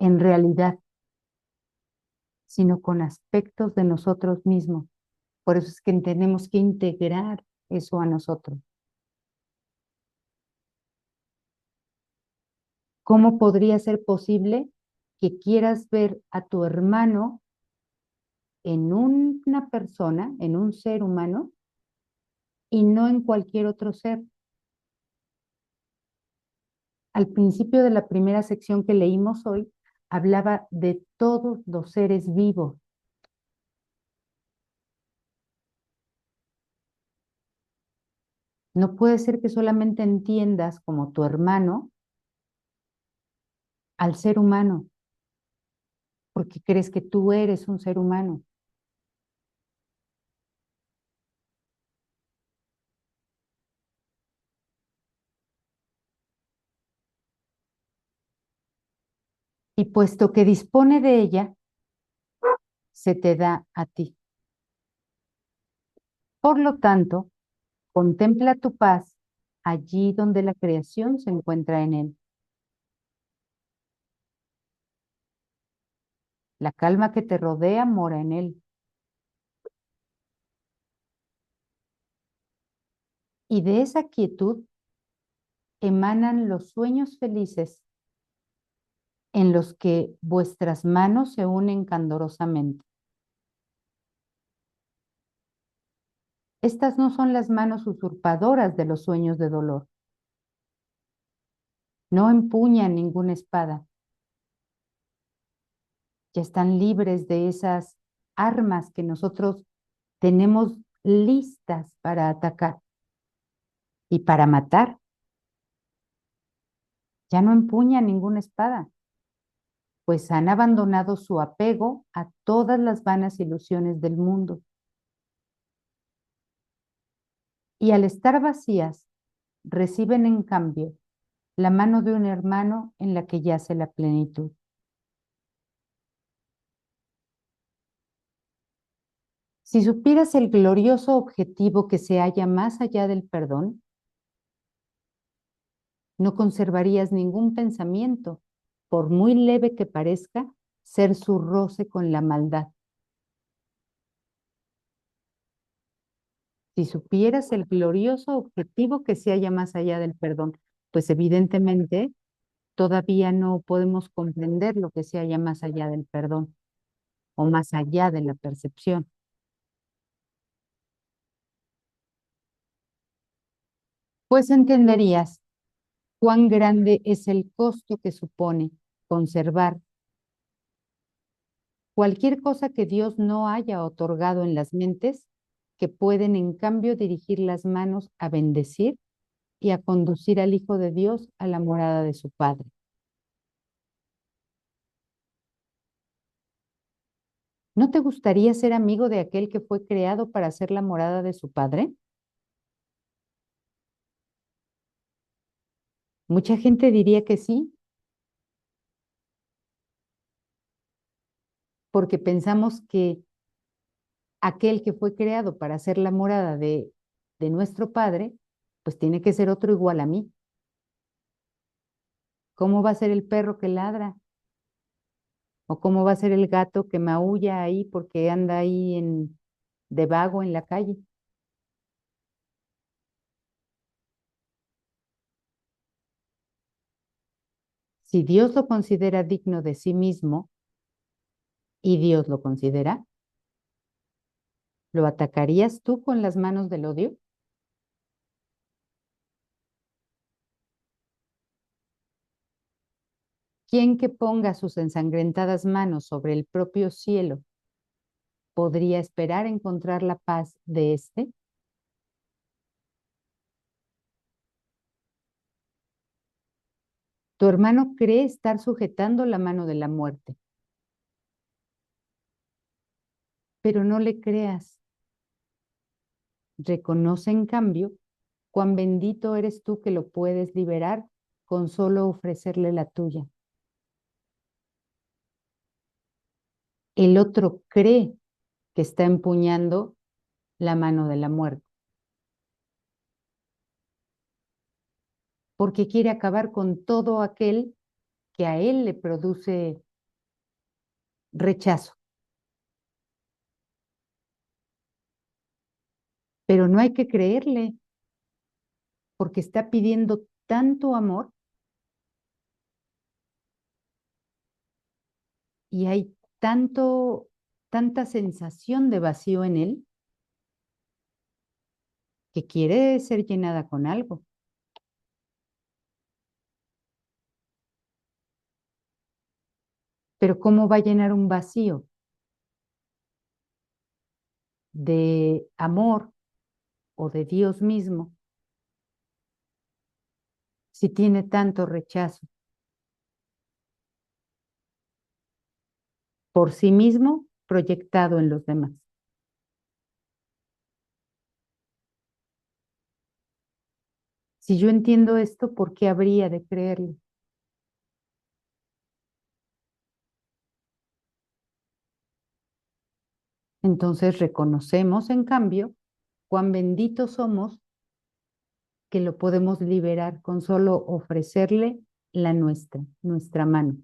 A: en realidad, sino con aspectos de nosotros mismos. Por eso es que tenemos que integrar eso a nosotros. ¿Cómo podría ser posible que quieras ver a tu hermano en una persona, en un ser humano, y no en cualquier otro ser? Al principio de la primera sección que leímos hoy, hablaba de todos los seres vivos. No puede ser que solamente entiendas como tu hermano al ser humano, porque crees que tú eres un ser humano. puesto que dispone de ella, se te da a ti. Por lo tanto, contempla tu paz allí donde la creación se encuentra en él. La calma que te rodea mora en él. Y de esa quietud emanan los sueños felices en los que vuestras manos se unen candorosamente. Estas no son las manos usurpadoras de los sueños de dolor. No empuñan ninguna espada. Ya están libres de esas armas que nosotros tenemos listas para atacar y para matar. Ya no empuñan ninguna espada, pues han abandonado su apego a todas las vanas ilusiones del mundo. Y al estar vacías, reciben en cambio la mano de un hermano en la que yace la plenitud. Si supieras el glorioso objetivo que se halla más allá del perdón, no conservarías ningún pensamiento, por muy leve que parezca, ser su roce con la maldad. Si supieras el glorioso objetivo que se halla más allá del perdón, pues evidentemente todavía no podemos comprender lo que se halla más allá del perdón o más allá de la percepción. Pues entenderías cuán grande es el costo que supone conservar cualquier cosa que Dios no haya otorgado en las mentes, que pueden en cambio dirigir las manos a bendecir y a conducir al Hijo de Dios a la morada de su Padre. ¿No te gustaría ser amigo de aquel que fue creado para ser la morada de su Padre? Mucha gente diría que sí, porque pensamos que aquel que fue creado para ser la morada de nuestro Padre, pues tiene que ser otro igual a mí. ¿Cómo va a ser el perro que ladra? ¿O cómo va a ser el gato que maulla ahí porque anda ahí de vago en la calle? Si Dios lo considera digno de sí mismo y Dios lo considera, ¿lo atacarías tú con las manos del odio? ¿Quién que ponga sus ensangrentadas manos sobre el propio cielo podría esperar encontrar la paz de éste? Tu hermano cree estar sujetando la mano de la muerte, pero no le creas. Reconoce en cambio cuán bendito eres tú que lo puedes liberar con solo ofrecerle la tuya. El otro cree que está empuñando la mano de la muerte, porque quiere acabar con todo aquel que a él le produce rechazo. Pero no hay que creerle, porque está pidiendo tanto amor y hay tanta sensación de vacío en él que quiere ser llenada con algo. Pero ¿cómo va a llenar un vacío de amor o de Dios mismo si tiene tanto rechazo por sí mismo proyectado en los demás? Si yo entiendo esto, ¿por qué habría de creerlo? Entonces reconocemos, en cambio, cuán benditos somos que lo podemos liberar con solo ofrecerle la nuestra mano.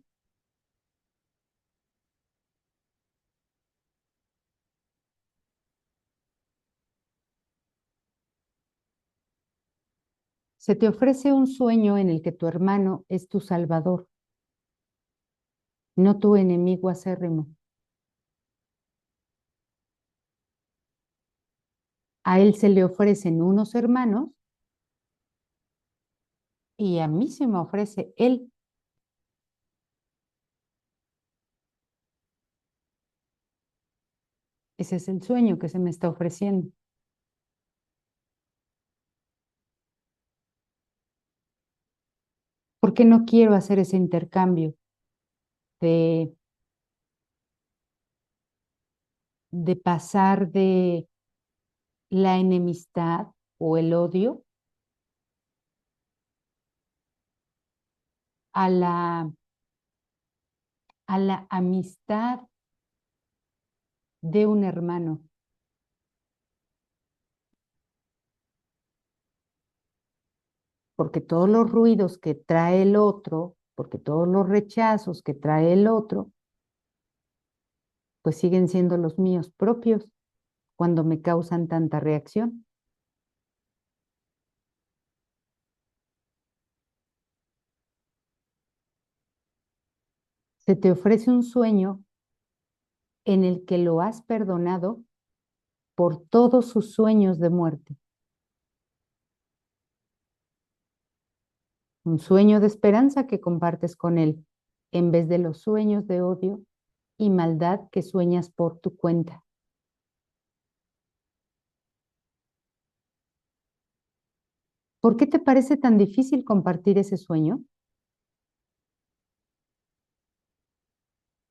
A: Se te ofrece un sueño en el que tu hermano es tu salvador, no tu enemigo acérrimo. A él se le ofrecen unos hermanos y a mí se me ofrece él. Ese es el sueño que se me está ofreciendo. ¿Por qué no quiero hacer ese intercambio de, de pasar de la enemistad o el odio a la amistad de un hermano? Porque todos los ruidos que trae el otro, porque todos los rechazos que trae el otro, pues siguen siendo los míos propios cuando me causan tanta reacción. Se te ofrece un sueño en el que lo has perdonado por todos sus sueños de muerte. Un sueño de esperanza que compartes con él, en vez de los sueños de odio y maldad que sueñas por tu cuenta. ¿Por qué te parece tan difícil compartir ese sueño?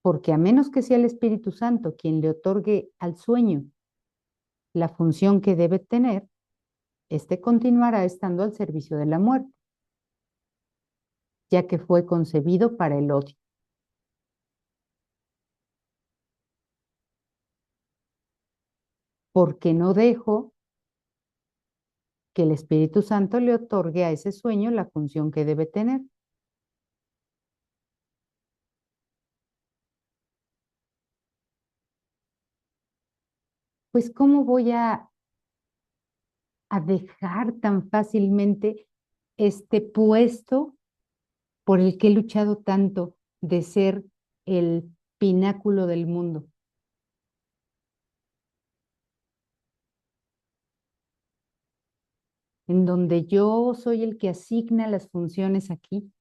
A: Porque a menos que sea el Espíritu Santo quien le otorgue al sueño la función que debe tener, éste continuará estando al servicio de la muerte, ya que fue concebido para el odio. Porque no dejo que el Espíritu Santo le otorgue a ese sueño la función que debe tener. Pues ¿cómo voy a dejar tan fácilmente este puesto por el que he luchado tanto de ser el pináculo del mundo? En donde yo soy el que asigna las funciones aquí.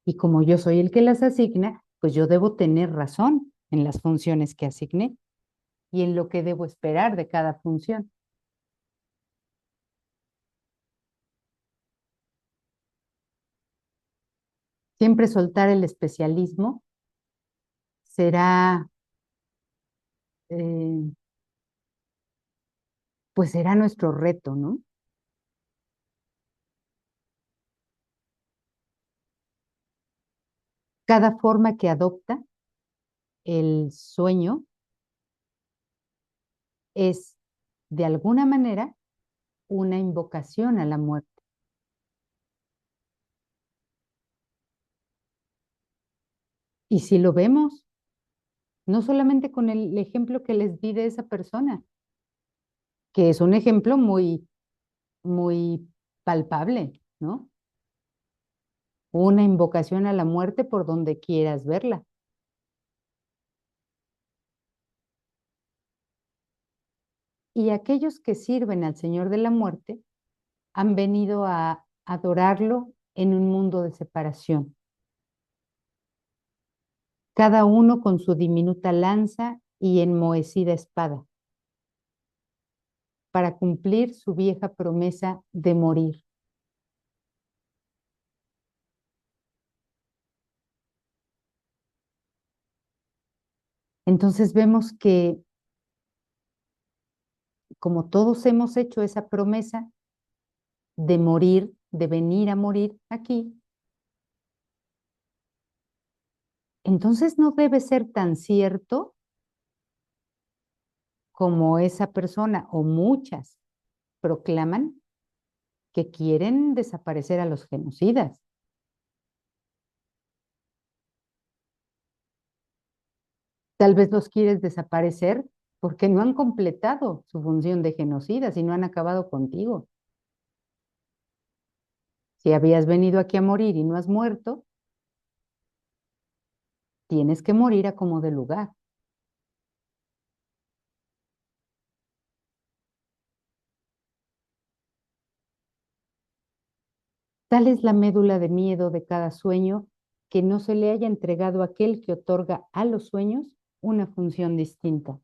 A: Y como yo soy el que las asigna, pues yo debo tener razón en las funciones que asigné y en lo que debo esperar de cada función. Siempre soltar el especialismo será, eh, pues será nuestro reto, ¿no? Cada forma que adopta el sueño es, de alguna manera, una invocación a la muerte. Y si lo vemos, no solamente con el ejemplo que les di de esa persona, que es un ejemplo muy, muy palpable, ¿no? Una invocación a la muerte por donde quieras verla. Y aquellos que sirven al Señor de la muerte han venido a adorarlo en un mundo de separación. Cada uno con su diminuta lanza y enmohecida espada, para cumplir su vieja promesa de morir. Entonces vemos que, como todos hemos hecho esa promesa de morir, de venir a morir aquí, entonces no debe ser tan cierto como esa persona o muchas proclaman que quieren desaparecer a los genocidas. Tal vez los quieres desaparecer porque no han completado su función de genocidas y no han acabado contigo. Si habías venido aquí a morir y no has muerto, tienes que morir a como de lugar. Tal es la médula de miedo de cada sueño que no se le haya entregado a aquel que otorga a los sueños una función distinta.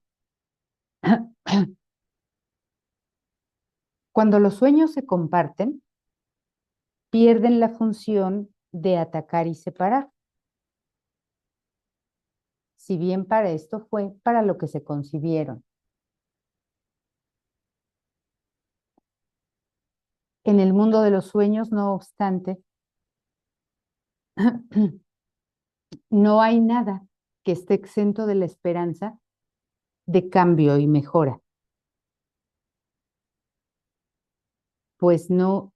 A: Cuando los sueños se comparten, pierden la función de atacar y separar. Si bien para esto fue para lo que se concibieron. En el mundo de los sueños, no obstante, no hay nada que esté exento de la esperanza de cambio y mejora, pues no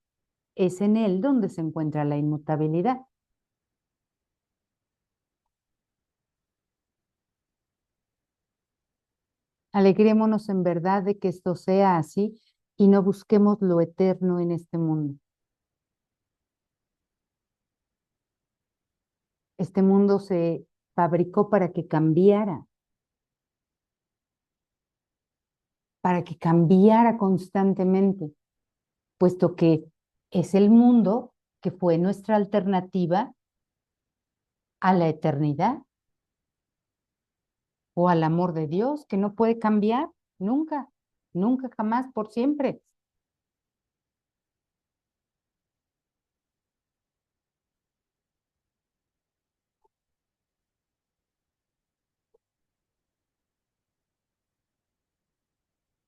A: es en él donde se encuentra la inmutabilidad. Alegrémonos en verdad de que esto sea así y no busquemos lo eterno en este mundo. Este mundo se fabricó para que cambiara constantemente, puesto que es el mundo que fue nuestra alternativa a la eternidad o al amor de Dios, que no puede cambiar nunca, nunca, jamás, por siempre.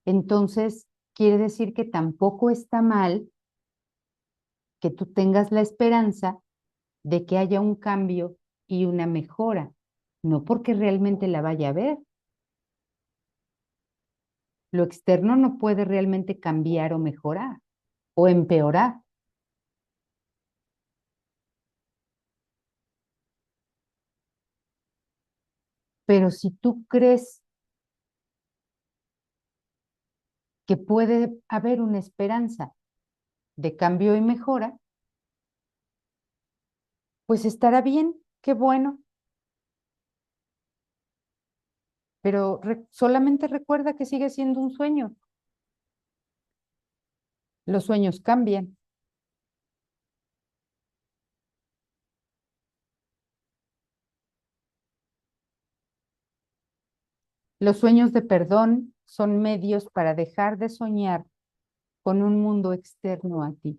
A: Entonces, quiere decir que tampoco está mal que tú tengas la esperanza de que haya un cambio y una mejora, no porque realmente la vaya a ver. Lo externo no puede realmente cambiar o mejorar o empeorar. Pero si tú crees que puede haber una esperanza de cambio y mejora, pues estará bien, qué bueno. Pero solamente recuerda que sigue siendo un sueño. Los sueños cambian. Los sueños de perdón son medios para dejar de soñar con un mundo externo a ti.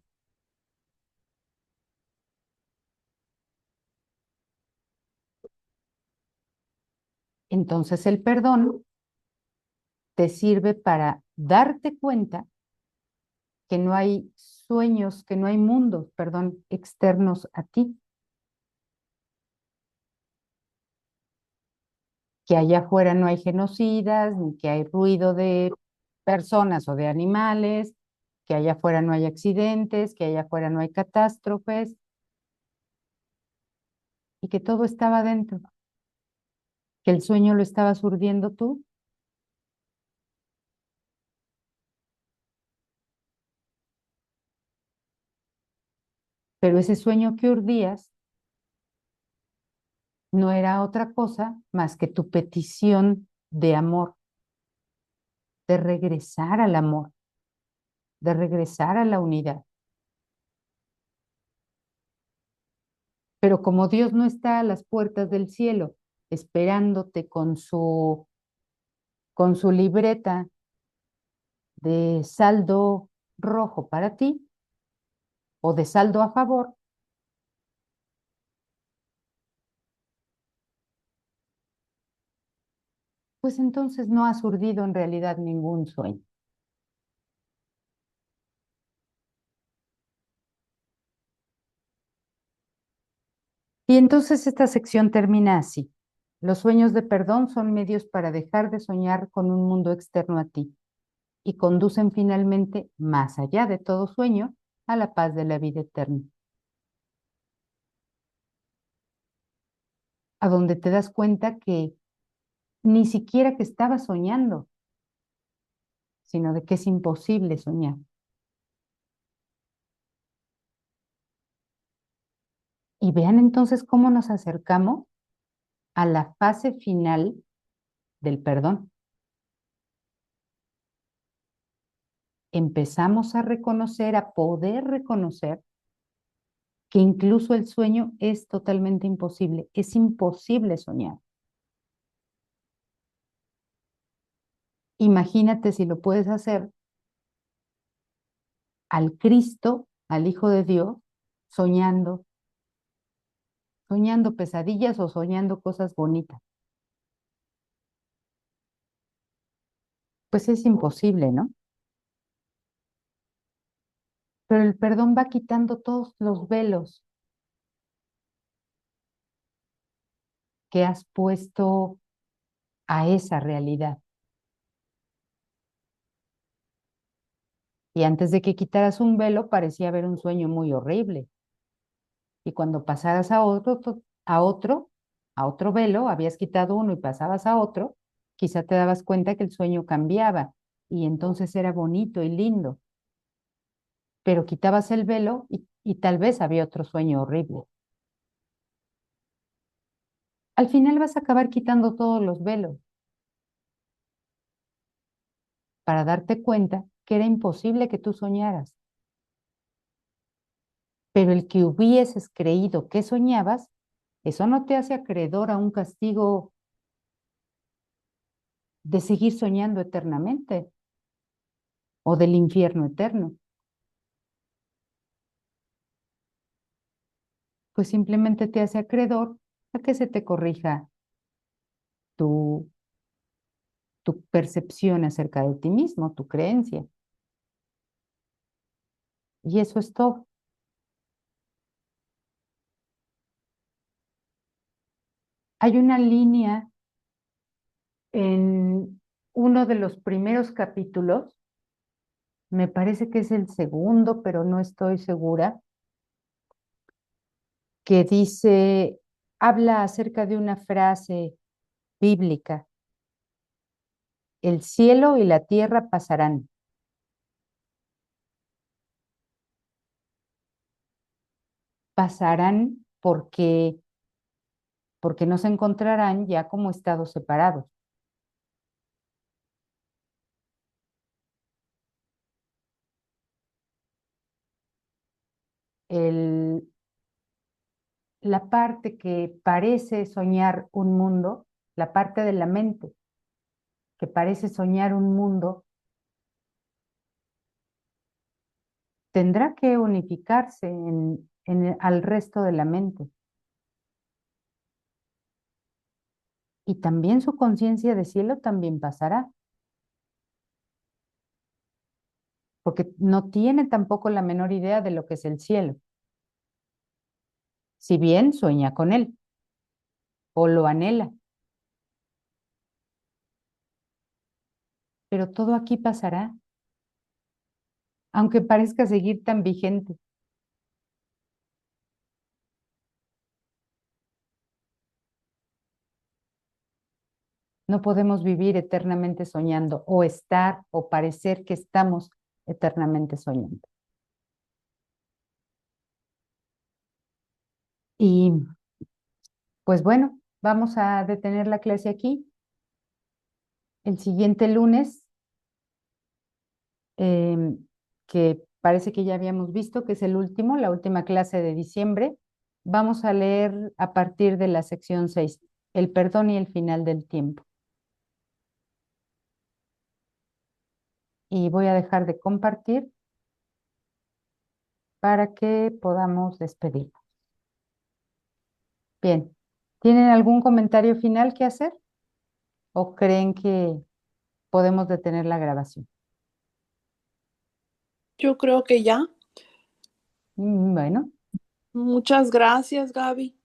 A: Entonces el perdón te sirve para darte cuenta que no hay sueños, que no hay mundos, perdón, externos a ti, que allá afuera no hay genocidas, ni que hay ruido de personas o de animales, que allá afuera no hay accidentes, que allá afuera no hay catástrofes, y que todo estaba dentro, que el sueño lo estabas urdiendo tú. Pero ese sueño que urdías no era otra cosa más que tu petición de amor, de regresar al amor, de regresar a la unidad. Pero como Dios no está a las puertas del cielo esperándote con su libreta de saldo rojo para ti o de saldo a favor, pues entonces no has urdido en realidad ningún sueño. Y entonces esta sección termina así. Los sueños de perdón son medios para dejar de soñar con un mundo externo a ti y conducen finalmente, más allá de todo sueño, a la paz de la vida eterna, a donde te das cuenta que ni siquiera que estabas soñando, sino de que es imposible soñar. Y vean entonces cómo nos acercamos a la fase final del perdón. Empezamos a reconocer, a poder reconocer que incluso el sueño es totalmente imposible. Es imposible soñar. Imagínate si lo puedes hacer al Cristo, al Hijo de Dios, soñando, soñando pesadillas o soñando cosas bonitas. Pues es imposible, ¿no? Pero el perdón va quitando todos los velos que has puesto a esa realidad. Y antes de que quitaras un velo, parecía haber un sueño muy horrible. Y cuando pasaras a otro velo, habías quitado uno y pasabas a otro, quizá te dabas cuenta que el sueño cambiaba y entonces era bonito y lindo. Pero quitabas el velo y tal vez había otro sueño horrible. Al final vas a acabar quitando todos los velos para darte cuenta que era imposible que tú soñaras. Pero el que hubieses creído que soñabas, eso no te hace acreedor a un castigo de seguir soñando eternamente o del infierno eterno. Pues simplemente te hace acreedor a que se te corrija tu, tu percepción acerca de ti mismo, tu creencia. Y eso es todo. Hay una línea en uno de los primeros capítulos, me parece que es el segundo, pero no estoy segura, que dice, habla acerca de una frase bíblica: el cielo y la tierra pasarán. Pasarán porque no se encontrarán ya como estados separados. El, la parte que parece soñar un mundo, la parte de la mente que parece soñar un mundo, tendrá que unificarse al resto de la mente. Y también su conciencia de cielo también pasará, porque no tiene tampoco la menor idea de lo que es el cielo, si bien sueña con él o lo anhela. Pero todo aquí pasará, aunque parezca seguir tan vigente. No podemos vivir eternamente soñando o estar o parecer que estamos eternamente soñando. Y pues bueno, vamos a detener la clase aquí. El siguiente lunes, que parece que ya habíamos visto, que es el último, la última clase de diciembre, vamos a leer a partir de la sección 6, el perdón y el final del tiempo. Y voy a dejar de compartir para que podamos despedirnos. Bien, ¿tienen algún comentario final que hacer? ¿O creen que podemos detener la grabación?
C: Yo creo que ya.
A: Bueno,
C: Muchas gracias, Gaby.